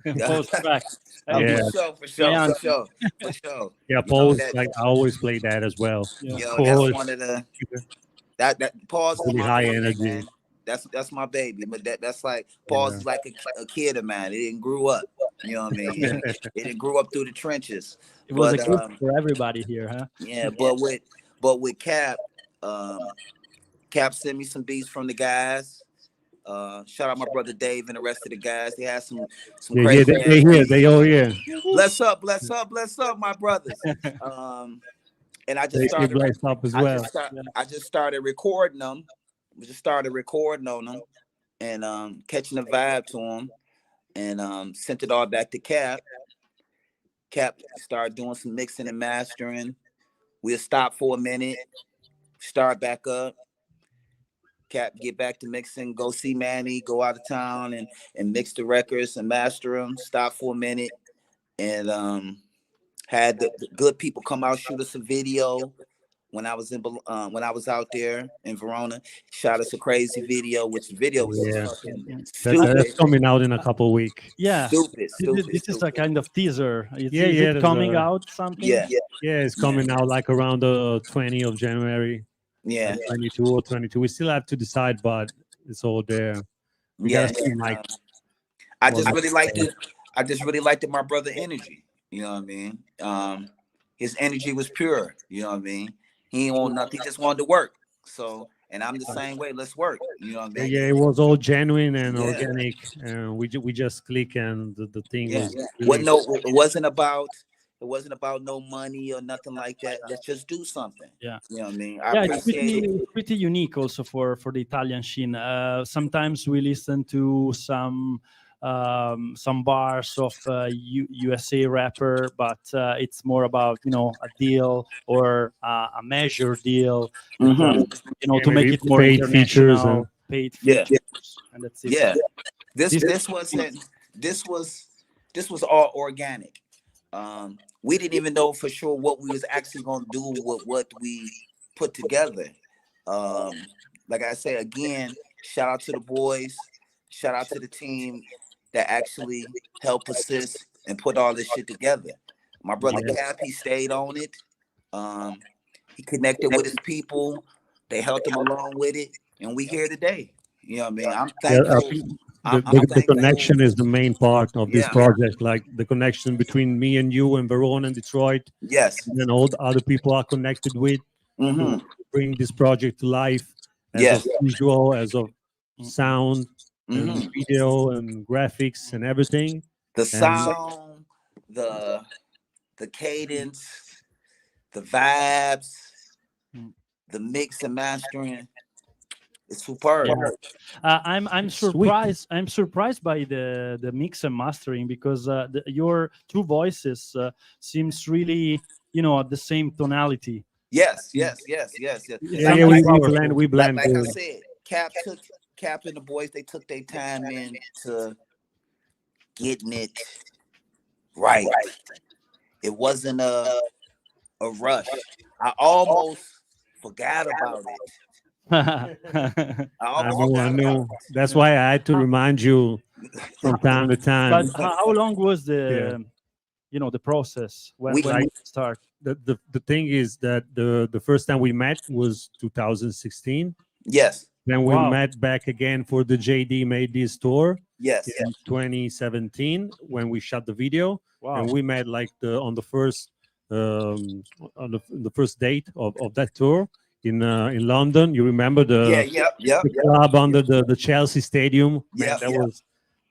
track. Yeah. for sure. Yeah, You know Paul's that, like I always play that as well. Yeah. Of yo, that's course, one of the that Paul's is really my high baby, energy. man. That's my baby. But that's like Paul's Yeah. is like a kid of mine. It didn't grew up. You know what I mean? It didn't grew up through the trenches. It was a But gift for everybody here, huh? yeah, but with Cap, Cap sent me some beats from the guys. Shout out my brother Dave and the rest of the guys. They had some Yeah, crazy they ass here, beats. they all here. Bless up, my brothers. And I just They started. blessed up as well. I just started recording them. We just started recording on them and catching a vibe to them, and sent it all back to Cap. Cap started doing some mixing and mastering. We'll stop for a minute, start back up. Cap get back to mixing, go see Manny, go out of town and mix the records and master them. Stop for a minute and had the good people come out shoot us a video when I was out there in Verona. Shot us a crazy video, which the video was Yeah. fucking That's stupid. coming out in a couple weeks. Yeah. Stupid. This is a kind of teaser. Is Yeah, it there's coming out something? Yeah, Yeah, it's coming out like around the 20th of January, yeah, like 22 or 22. We still have to decide, but it's all there. We yeah. gotta see like I just what- really liked it. I just really liked it, my brother energy. You know what I mean? His energy was pure. You know what I mean? He ain't want nothing. He just wanted to work. So, and I'm the same way. Let's work. You know what I mean? Yeah, it was all genuine and Yeah. organic, and we just click, and the thing Yeah. was What really, no, it wasn't about no money or nothing like that. Let's just do something. Yeah. You know what I mean? I Yeah, it's appreciate it. pretty unique also for the Italian scene. Sometimes we listen to some bars of USA rapper, but it's more about a deal or a measure deal, Mhm. to make maybe it more paid features international, paid Yeah. features, and that's it. Yeah. This This- this wasn't this was all organic. We didn't even know for sure what we was actually gonna do with what we put together. Um, like I say again, shout out to the boys, shout out to the team that actually helped assist and put all this shit together. My brother Cap, he stayed on it. He connected with his people. They helped him along with it, and we here today. You know what I mean? I'm yeah, I thankful. think I'm the thankful. connection is the main part of this Yeah. project, like the connection between me and you and Verona and Detroit, Yes. and then all the other people are connected with Mm-hmm. to bring this project to life, as Yes. of visual, as of sound, Mm-hmm. and video and graphics and everything. The And sound, the cadence, the vibes, the mix and mastering. It's superb. Yeah. I'm Sweet. surprised. I'm surprised by the mix and mastering because your two voices seems really at the same tonality. Yes, yes, yes, yes, yes. yeah, Like- yeah, like we Like, blend like I good. said, Cap and the boys, they took their time into getting it right. It wasn't a rush. I almost forgot about it. I I almost know, I forgot about know. That's why I had to remind you from time to time. But how long was the Yeah. the process when We- when Like- we start? The thing is that the first time we met was 2016. Yes, Then we Wow. met back again for the JD Made This tour yes, in 2017 when we shot the video. Wow. And we met like on the first first date of that tour in London. You remember yeah, yep. the club under the Chelsea Stadium? Man, Yeah, that yeah. was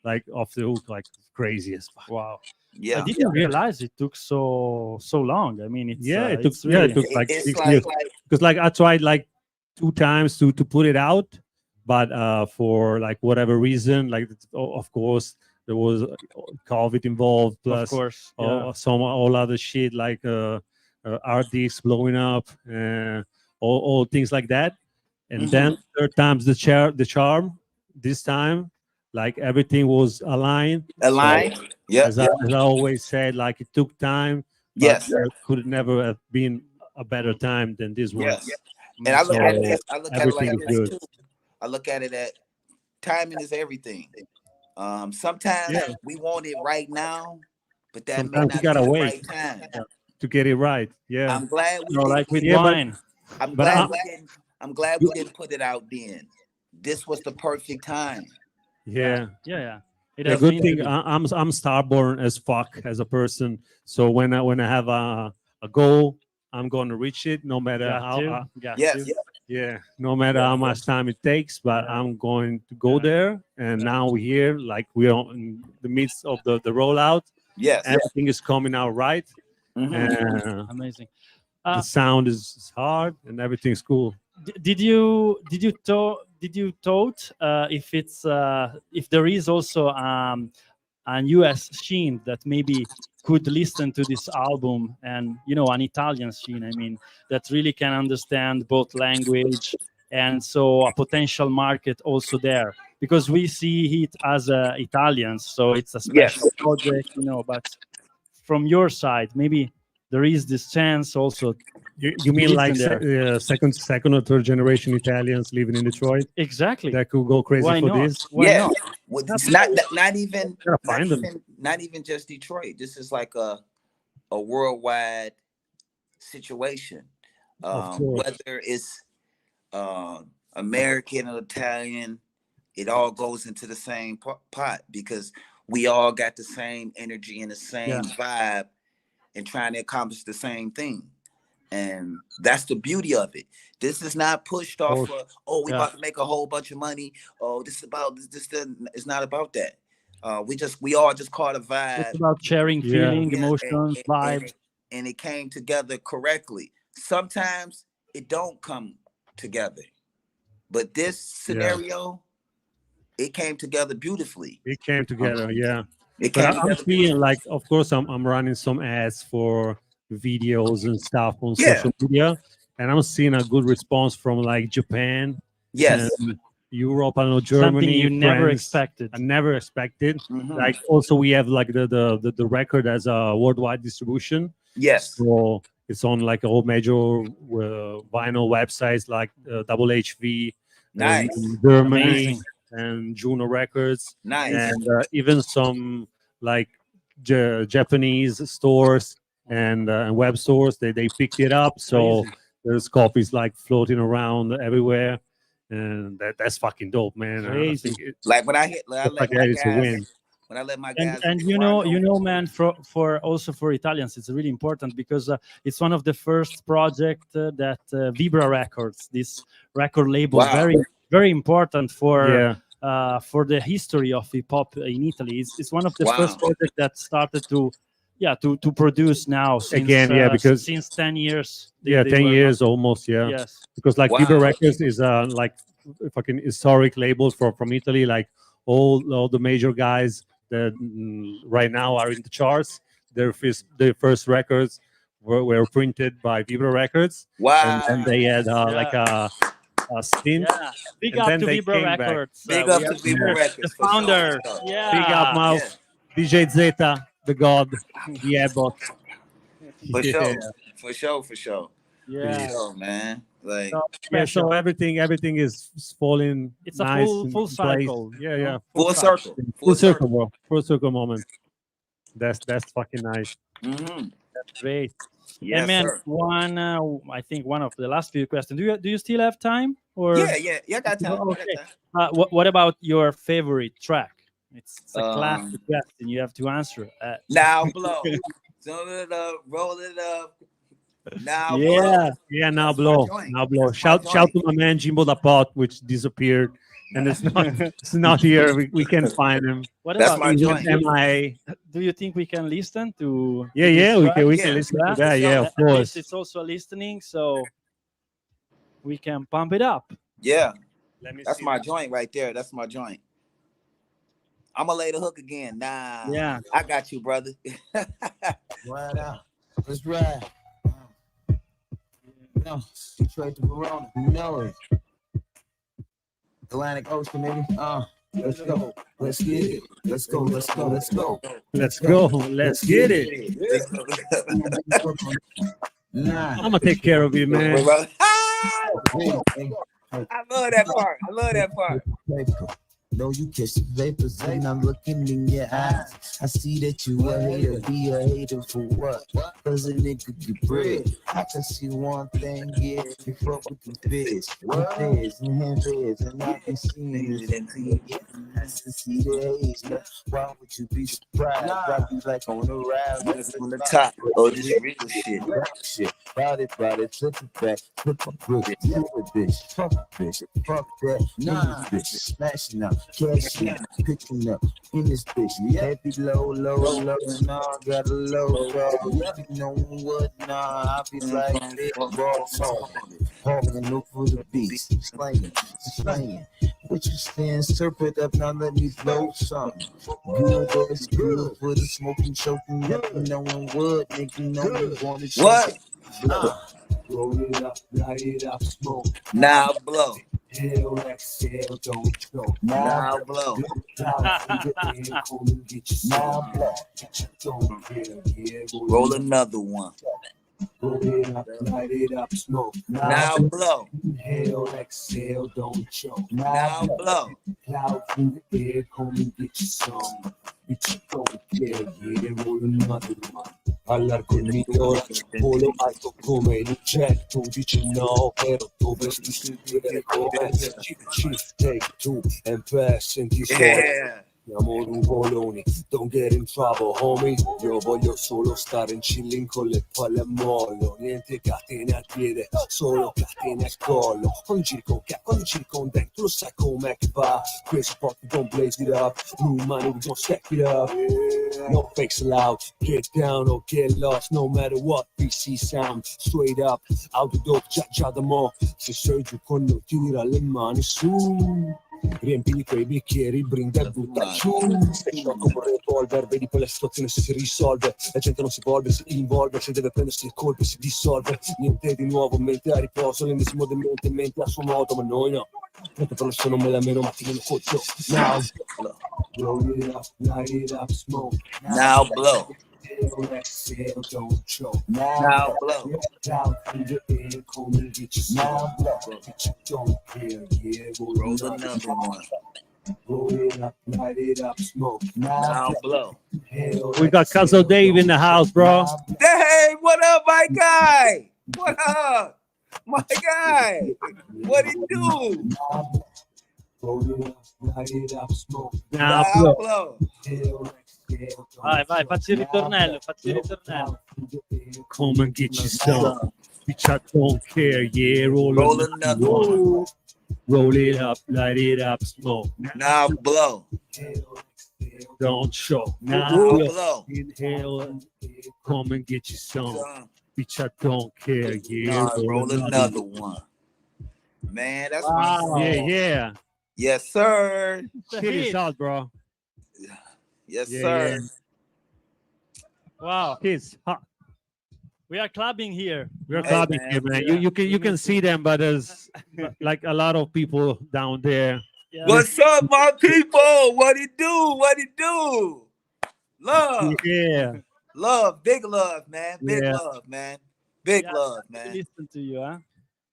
like off the hook, like crazy as fuck. Wow. I Yeah. didn't realize it took so long. I mean, it's Yeah, it's it really, took like It's 6 years, because like I tried like 2 times to put it out, but for like whatever reason, like of course there was COVID involved, of plus course. Yeah. some all other shit like hard disks blowing up, all things like that. And Mhm. then third time's the charm. This time, like everything was aligned. Aligned. So, Yep. as I always said, like it took time, but Yes. there could never have been a better time than this one. Yes. And I look at it. I look at it like everything is this good. too. I look at it at timing is everything. Sometimes Yeah. we want it right now, but that may Sometimes not you be gotta the wait. right time. To get it right. Yeah. I'm glad we Like with didn't. Yeah, but- wine. I'm but glad I- we didn't. I'm glad we didn't put it out then. This was the perfect time. Yeah. Yeah. It The has good been thing, to be. I'm starborn as fuck as a person. So when I have a goal, I'm going to reach it, no matter Got how. to. Got Yes. to. Yeah, no matter how much time it takes, but Yeah. I'm going to go Yeah. there. And now we're here, like we're in the midst of the rollout. Yes. Everything is coming out right. Mhm. And Amazing. the sound is hard, and everything's cool. Did you thought if there is also an US scene that maybe could listen to this album, and an Italian scene, I mean, that really can understand both language, and so a potential market also there, because we see it as Italians, so it's a special Yes. project, but from your side, maybe there is this chance also. You mean listen like there. second or third generation Italians living in Detroit Exactly. that could go crazy Why for not? this? Why Yeah. not? Well, it's not even Gotta find them. not even just Detroit. This is like a worldwide situation. Of course. Whether it's American or Italian, it all goes into the same pot because we all got the same energy and the same vibe and trying to accomplish the same thing. And that's the beauty of it. This is not pushed off of, we about to make a whole bunch of money. Oh, this is about this. It's not about that. We all just caught a vibe. It's about sharing feeling, emotions, vibes. And it came together correctly. Sometimes it don't come together. But this scenario, it came together beautifully. It came together, I'm seeing, like, of course, I'm running some ads for videos and stuff on social media, and I'm seeing a good response from like Japan, and Europe, I don't know, Germany. Something you never France. expected. I never expected. Like, also we have like the record as a worldwide distribution. Yes. So it's on like all major vinyl websites like Double HV, in Germany. Amazing. And Juno Records, nice, and even some like Japanese stores and web stores. They picked it up, so amazing. There's copies like floating around everywhere, and that's fucking dope, man. Like when I hit, when I let my guys, and you know, man, for also for Italians, it's really important because it's one of the first project that Vibra Records, this record label, very important for the history of hip hop in Italy. It's one of the first projects that started to produce now since, because since 10 years. 10 years almost. Yes. Because like Vibra Records is like fucking historic label from Italy. Like all the major guys that right now are in the charts. Their first records were printed by Vibra Records. Wow. And they had like a stint. Big up to Vibra Records. Big up to Vibra Records. The founder. Big up, Mouth. DJ Zeta, the god, the abbot. For sure. Yeah, man. Like so everything is falling. It's nice a full cycle. Yeah. Full circle. Full circle, bro. Full circle moment. That's fucking nice. That's great. Yes, and man, sir. I think one of the last few questions. Do you still have time? Or yeah, I got time. Okay. What about your favorite track? It's a classic question. You have to answer. Now blow. Turn it up, roll it up. Now blow. Yeah, now blow. Now blow. Shout to my man Jimbo the Pot, which disappeared. And it's not here. We can't find him. What That's about my joint. MIA? Do you think we can listen to? Yeah, we can listen to that. Yeah, of course. It's also listening, so we can pump it up. Yeah, that's my joint right there. That's my joint. I'm gonna lay the hook again. Nah, yeah, I got you, brother. Ride out. Let's ride. No, Detroit to Verona. You know it. Atlantic Ocean, baby. Let's go. Let's get it. Let's go. Let's go. Let's go. Let's go. Let's get it. I'm gonna take care of you, man. I love that part. No, you catch the vapors and I'm looking in your eyes. I see that you a hater, be a hater for what? Cause a nigga get bread. I can see one thing, yeah, you fuck with the biz. What is and him is, and I can see it. Yeah, I can see the haze. Now, why would you be surprised? I be like on the ride, on the top. Oh, this real shit. Bout it, flip it back, flip a brick, flip a bitch, fuck that, bitch, smashing out. Cashing up, picking up in this bitch. Heavy low, nah, got a low, you know what, nah, I be like big balls hawking over the beast, slaying. What you stand, serpent up, now let me blow something. Good, that's good for the smoking, choking, never knowing what, nigga know you wanna choke. What? Roll it up, light it up, smoke. Now blow. Hell, exhale, don't choke. Now blow. Now blow. Roll another one. Roll it up, light it up, smoke. Now blow. Inhale, exhale, don't choke. Now blow. Cloud through the air, come and get you some. You don't care, yeah, roll another one. Allargo il mio volo alto come in un jet. Tu dici no, però dove tu take two and pass and you Siamo nuvoloni, don't get in trouble, homie. Io voglio solo stare in chilling con le palle a mollo. Niente catene al piede, solo catene al collo. Quando giri con cap, quando giri con deck, tu lo sai com'è che va. Crazy part, we gon' blaze it up. New money, we gon' stack it up. No fakes allowed, get down or get lost. No matter what, BC sound, straight up. Autodoc, già da mo'. Se sei giù con noi, tira le mani su. Riempi quei bicchieri, brinda e butta giù. Sei sciocco con il revolver, vedi poi la situazione si risolve. La gente non si evolve, si involve, se deve prendersi il colpo e si dissolve. Niente di nuovo, mente a riposo, l'ennesimo demente, mente a suo modo, ma noi no. Pronto per lo show, non me la meno, ma ti viene coccio. Now, blow it up, light it up, smoke. Now blow. Exhale, don't choke. Now blow. Down through the air, come and get you. Now blow, but you don't care, yeah. Roll another one. Roll it up, light it up, smoke. Now blow. We got Castle Dave in the house, bro. Hey, what up, my guy? What up? My guy. What it do? Roll it up, light it up, smoke. Now, Now blow. blow. Vai, facci il ritornello, Come and get you some. Bitch, I don't care, yeah. Roll another one. Roll it up, light it up, smoke. Now blow. Don't choke. Now Now blow. inhale. Come and get you some. Bitch, I don't care, yeah. Now roll another one. Man, that's Wow. Yeah. Yes, sir. Shit is out, bro. Yes, Yeah, sir. Wow, Kids, hot. we are clubbing here. We're Hey, clubbing man. here, man. Yeah. You can see them, but there's like a lot of people down there. Yeah. What's up, my people? What it do? What it do? Love. Yeah. Love. Big love, man. Big Yeah. love, man. Big Yeah, love, I man. listen to you, huh?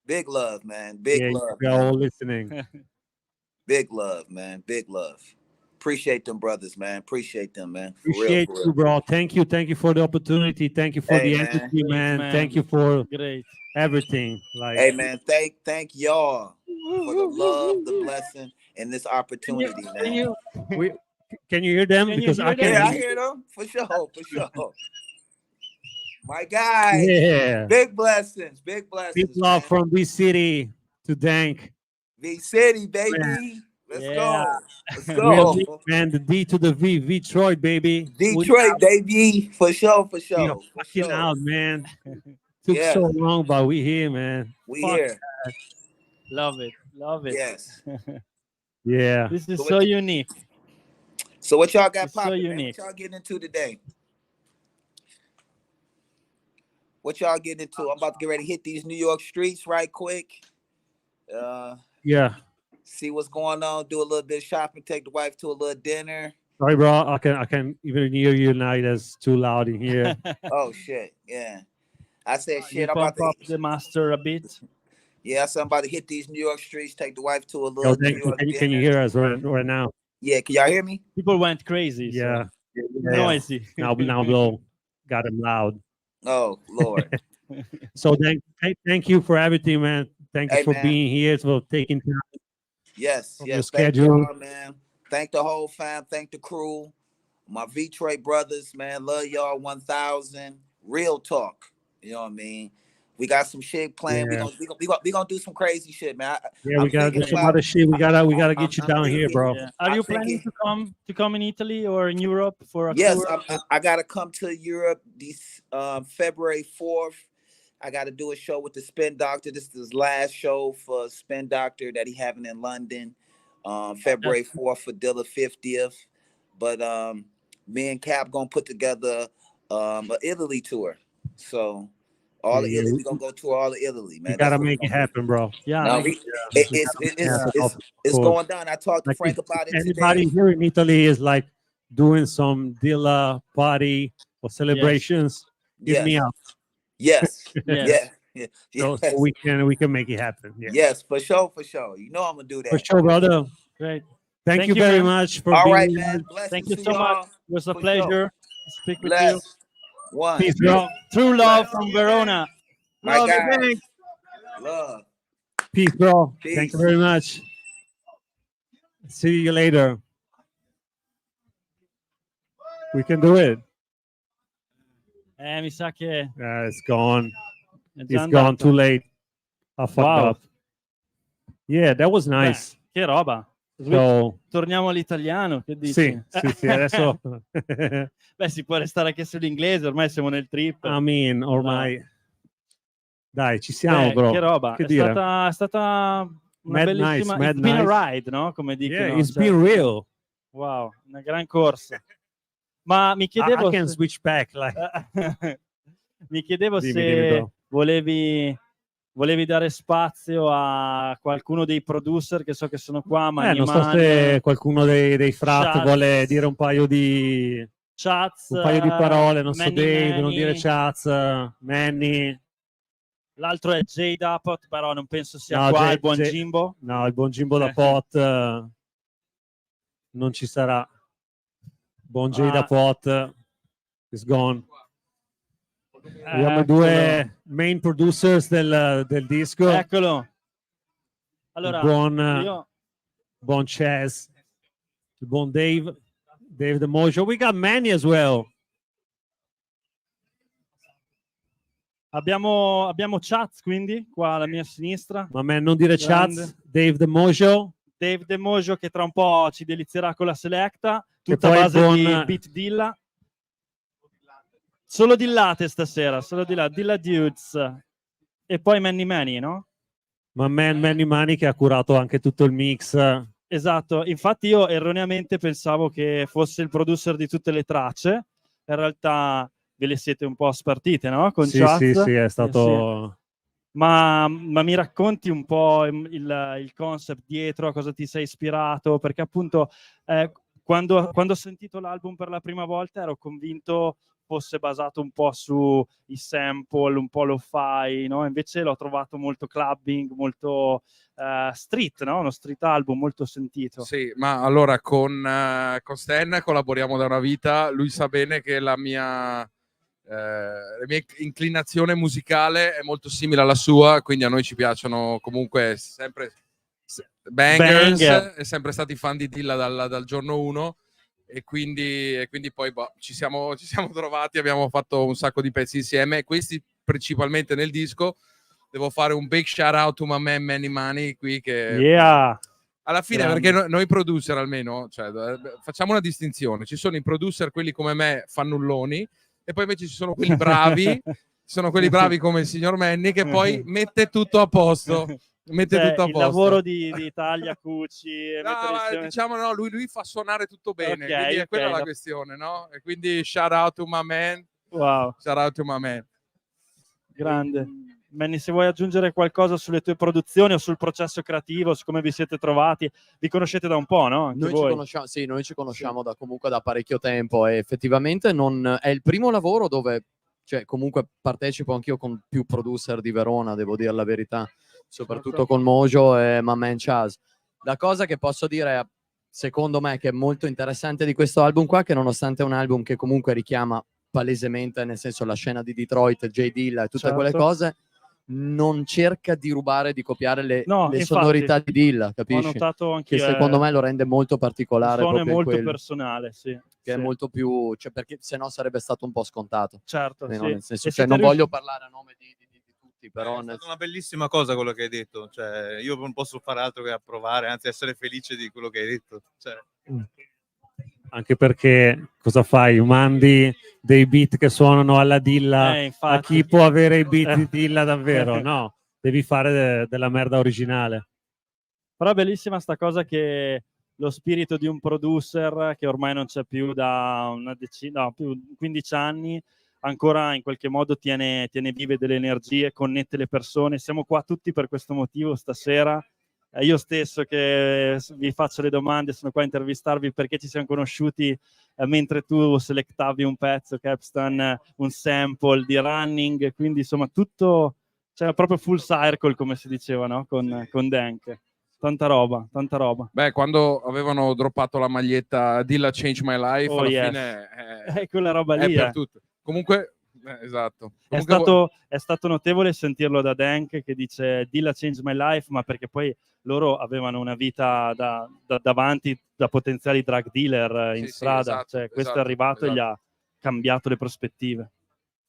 Big love, man. Big Yeah, love. we're Man. all listening. Big love, man. Big love. Appreciate them brothers, man. Appreciate them, man. For Appreciate real, for you, real. bro. Thank you for the opportunity. Thank you for Hey, the man. energy, man. Man. Thank you for Great. everything. Like, Hey, man. Thank y'all for the love, the blessing, and this opportunity, man. can you hear them? Can you Because hear I them? Yeah, can't. I hear them for sure, for sure. My guy. Yeah. Big blessings, big blessings. Big love man. from this city to Dank. V City, baby. Let's Yeah. go. Let's Real go. deep, man. The D to the V, Detroit, baby. Detroit, baby. For sure, for We sure. are For fucking sure. out, man. Took Yeah. so long, but we here, man. We Fuck. here. Love it. Love it. Yes. Yeah. This is So so what- unique. So what y'all got It's so popping, man? unique. What y'all getting into today? What y'all getting into? I'm about to get ready to hit these New York streets right quick. Yeah. See what's going on. Do a little bit of shopping. Take the wife to a little dinner. Sorry, bro. I can even hear you now. That's too loud in here. Oh shit. Yeah. I said You shit. I'm about pump to. up the master a bit. Yeah, so I'm about to hit these New York streets. Take the wife to a Yo, little New Dank, York can dinner. you hear us right now? Yeah, can y'all hear me? People went crazy. Yeah. So. Yeah. Noisy. Now blow. Got him loud. Oh Lord. So thank you for everything, man. Thank you Hey, for man. being here, for taking time. Yes, From your yes. Thank schedule. y'all, man. Thank the whole fam. Thank the crew. My V-Trey brothers, man. Love y'all 1000. Real talk. You know what I mean? We got some shit planned. Yeah. We gonna do some crazy shit, man. Yeah, I'm we gotta do thinking some about- other shit. We gotta get you I'm down here, thinking- bro. Yeah. Are I'm you planning thinking- to come in Italy or in Europe for a Yes, tour? I gotta come to Europe this February 4th. I gotta do a show with the Spin Doctor. This is his last show for Spin Doctor that he having in London. February 4th for Dilla 50th. But me and Cap gonna put together an Italy tour. So all of Yeah, Italy, we gonna go tour all of Italy, man. You gotta That's what make we it gonna do. happen, bro. Yeah. No, make- it's course. going down. I talked to Like Frank if about it anybody today. here in Italy is like doing some Dilla party or celebrations, hit me Yes, up. yes, Yes. yeah, So yes, we can make it happen. Yeah. yes, for sure, for sure. You know I'm gonna do that. For sure, brother. Great. Thank Thank you you, very man. much for All being right, here. man. Blessings Thank you to so y'all. much. It was a For pleasure to speak with Bless. you. One. Peace, bro. True love from Verona. My Love you, guys. Dank. Love. Peace, bro. Peace. Thank you very much. See you later. We can do it. Mi sa che It's gone. è già It's gone andato. too late. I fucked Wow. up. Yeah, that was Beh, nice. che roba. So, Torniamo all'italiano, che dici? sì, adesso... Beh, si può restare anche sull'inglese, ormai siamo nel trip. I mean, ormai... Dai, ci siamo, Beh, bro. che roba. Che È dire? stata una Mad bellissima... nice, It's mad been nice. a ride, no? Come dicono. Yeah, it's cioè, been real. Wow, una gran corsa. Ma mi chiedevo... I can switch back, like... mi chiedevo Dimmi, se bro. volevi dare spazio a qualcuno dei producer che so che sono qua, Non so se qualcuno dei frat Chats. vuole dire un paio di parole, non so, Manny Dave, non Manny. dire Chats, Manny. L'altro è J Dapot, però non penso sia No, qua J- il buon J- Jimbo. No, il buon Jimbo da Pot non ci sarà. Buon J da Pot is gone. Abbiamo i due main producers del disco. Eccolo. Allora, Il buon Chaz, il buon Dave the Mojo. We got Manny as well. abbiamo Chats, quindi, qua alla mia sinistra. Ma non dire Grande. Chats, Dave the Mojo. Dave the Mojo che tra un po' ci delizierà con la selecta, E tutta a poi base buon- di beat Dilla. Solo Dillate stasera, solo Dilla Dudes. E poi Manny Manny, no? Ma Manny Mani che ha curato anche tutto il mix. Esatto, infatti io erroneamente pensavo che fosse il producer di tutte le tracce, in realtà ve le siete un po' spartite, no? Con Sì, Chaz. sì, è stato... Sì. Ma mi racconti un po' il concept dietro, a cosa ti sei ispirato? Perché appunto quando ho sentito l'album per la prima volta ero convinto fosse basato un po' sui sample, un po' lo-fi, no? Invece l'ho trovato molto clubbing, molto street, no? Uno street album molto sentito. Sì, ma allora con Stan collaboriamo da una vita, lui sa bene che la mia inclinazione musicale è molto simile alla sua, quindi a noi ci piacciono comunque sempre bangers, è sempre stati fan di Dilla dal giorno 1 e quindi poi ci siamo trovati, abbiamo fatto un sacco di pezzi insieme, questi principalmente nel disco. Devo fare un big shout out to my man Manny Money qui che alla fine, grande. perché noi producer almeno, cioè, facciamo una distinzione, ci sono i producer quelli come me fannulloni e poi invece ci sono quelli bravi come il signor Manny che poi mette tutto a posto. Mette tutto a il posto. lavoro di taglia cuci diciamo no, lui fa suonare tutto bene, Okay, quindi è quella okay. la questione, no? E quindi shout out to my man. Wow, Shout out to my man. grande. Manny, se vuoi aggiungere qualcosa sulle tue produzioni o sul processo creativo, su come vi siete trovati, vi conoscete da un po', no? Anche Noi voi. ci conosciamo comunque da parecchio tempo e effettivamente è il primo lavoro dove, cioè, comunque partecipo anch'io con più producer di Verona, devo dire la verità, soprattutto con Mojo e My Man Chaz. La cosa che posso dire, secondo me, che è molto interessante di questo album qua, che nonostante è un album che comunque richiama palesemente, nel senso, la scena di Detroit, J Dilla e tutte quelle cose, non cerca di rubare, di copiare le infatti, sonorità di Dilla, capisci? Ho notato anche Che secondo me lo rende molto particolare. Il suono è proprio molto quello, personale, sì. che è molto più, cioè, perché sennò sarebbe stato un po' scontato. Certo, no, sì. nel senso, E cioè, non voglio parlare a nome di tutti, però è stata una bellissima cosa quello che hai detto, cioè, io non posso fare altro che approvare, anzi essere felice di quello che hai detto. Cioè. Anche perché cosa fai? Mandi dei beat che suonano alla Dilla a chi può avere i beat di Dilla davvero? No, devi fare della merda originale. Però è bellissima sta cosa che lo spirito di un producer che ormai non c'è più da una decina, no, più 15 anni, ancora in qualche modo tiene vive delle energie, connette le persone. Siamo qua tutti per questo motivo stasera. Io stesso che vi faccio le domande, sono qua a intervistarvi perché ci siamo conosciuti mentre tu selectavi un pezzo, Capstan, un sample di Running, quindi insomma tutto, cioè proprio full circle come si diceva, no? Con Dank. Tanta roba, tanta roba. Beh, quando avevano droppato la maglietta Dilla Change My Life, alla fine quella roba è lì, per tutto. Comunque, Esatto. È stato notevole sentirlo da Dank che dice Dilla changed my life, ma perché poi loro avevano una vita davanti da potenziali drug dealer in Sì, strada, esatto, cioè questo è esatto, arrivato e gli esatto. ha cambiato le prospettive.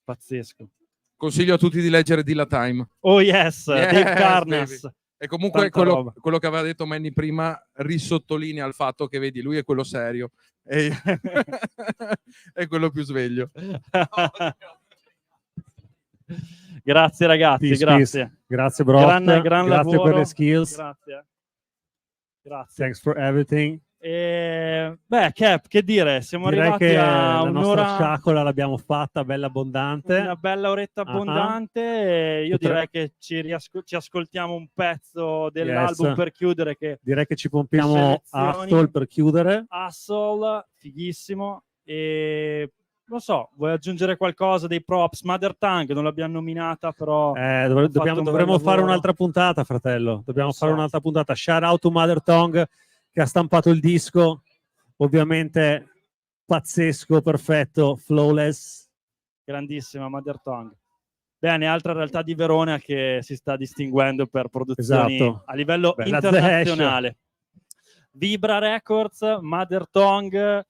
Pazzesco. Consiglio a tutti di leggere Dilla Time. Oh yes, Dave Carnas. Baby. E comunque Tanta roba. quello che aveva detto Manny prima risottolinea il fatto che vedi, lui è quello serio e è quello più sveglio. Grazie ragazzi, Peace, grazie. peace. Grazie bro. Gran Grazie lavoro. per le skills. Grazie. Thanks for everything. Cap, che dire, siamo Direi arrivati che a la nostra un'ora, sciacola l'abbiamo fatta, bella abbondante. una bella oretta abbondante. E io direi che ci ascoltiamo un pezzo dell'album Yes. per chiudere. Direi che ci pompiamo Hustle per chiudere. Hustle, fighissimo. E non so, vuoi aggiungere qualcosa dei props? Mother Tongue non l'abbiamo nominata, però dovremmo fare un'altra puntata, fratello. Dobbiamo fare un'altra puntata. Shout out to Mother Tongue che ha stampato il disco. Ovviamente pazzesco, perfetto, flawless. Grandissima Mother Tongue. Bene, altra realtà di Verona che si sta distinguendo per produzioni a livello internazionale. Vibra Records, Mother Tongue,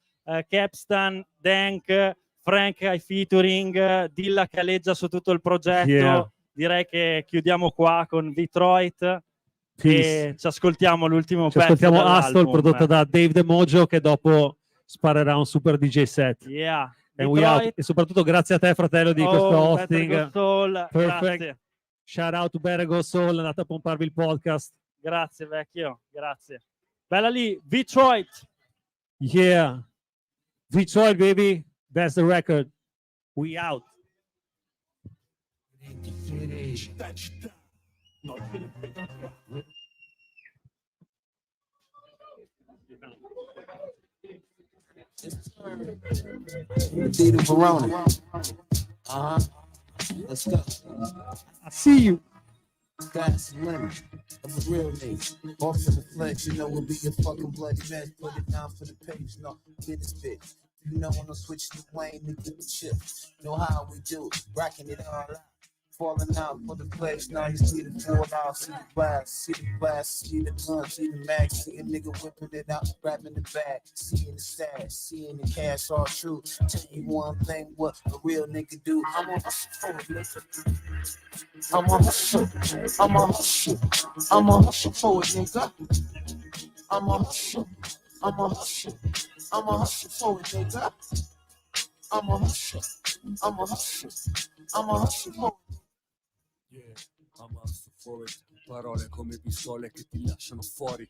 Capstan, Dank, Frank ai featuring, Dilla che aleggia su tutto il progetto. Yeah. Direi che chiudiamo qua con Detroit. Peace. E ci ascoltiamo l'ultimo Ci pezzo ascoltiamo dall'album. Hustle prodotto da Dave The Mojo che dopo sparerà un super DJ set. Yeah. And we out. E soprattutto grazie a te fratello di questo hosting. Soul, Perfect. grazie. Shout out to Better Go Soul, andate a pomparvi il podcast. Grazie vecchio, grazie. Bella lì, Detroit. Yeah. Detroit baby, that's the record. We out. Theater Verona. Let's go. I see you. Sky's the limit of a real nigga. Off in the flex, you know we'll be a fucking bloody mess. Put it down for the page, no, get this bitch. You know when I switch the lane to get the chip. Know how we do it, rocking it all out. Falling out for the flex, now you see the fall out, see the blast, see the gun, see the mag, see a nigga whipping it out, grabbing the bag, seeing the stash, seeing the cash all true. Tell you one thing, what a real nigga do. I'm a hustle for it, nigga. I'm a hustle, I'm a hustle, I'm a hustle for it, nigga. I'm a hustle, I'm a hustle, I'm a hustle for it, nigga. I'm a hustle, I'm a hustle, I'm a hustle for it. Yeah, I'm hustle for it. Parole come pistole che ti lasciano fuori,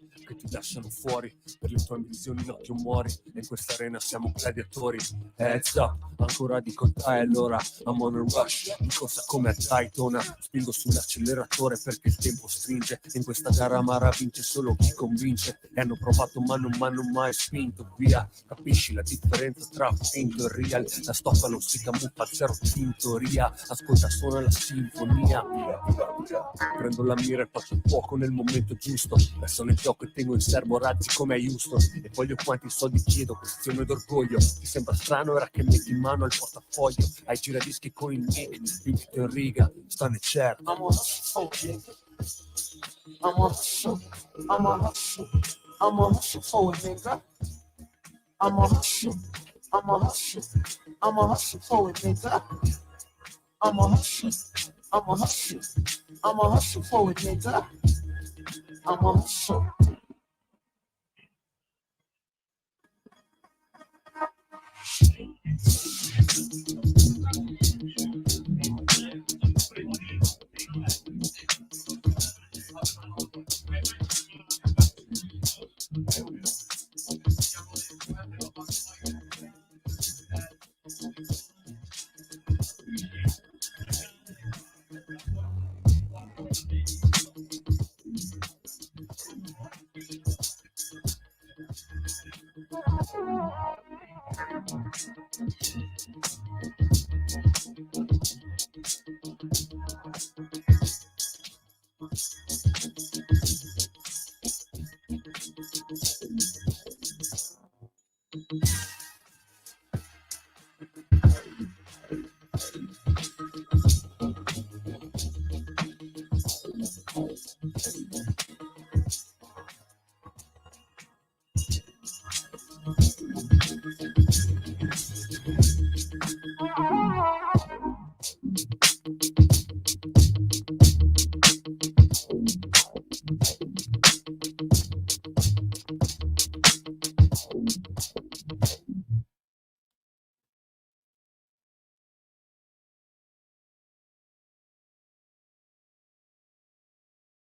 per le tue ambizioni no che muori, e in questa arena siamo gladiatori. Heads up, ancora dico dai allora, I'm on a rush, di corsa come a Daytona, spingo sull'acceleratore perché il tempo stringe, in questa gara amara vince solo chi convince, e hanno provato ma non m'hanno mai spinto via, capisci la differenza tra finto e real, la stoffa non si camuffa, zero tintoria, ascolta suona la sinfonia, prendo la mira e faccio il fuoco nel momento giusto, verso nel gioco e tengo in serbo razzi come a Houston, e voglio quanti soldi chiedo, questione d'orgoglio, ti sembra strano ora che metti in mano il portafoglio, ai giradischi con il mic, invito in riga, stane certo. I'm a hustle, nigga. I'm a hustle, I'm a hustle, I'm a hustle for it, nigga. I'm a hustle, I'm a hustle, I'm a hustle for it, nigga. I'm a hustle, I'm a hustle, I'm a hustle for it, nigga. I'm a hustle.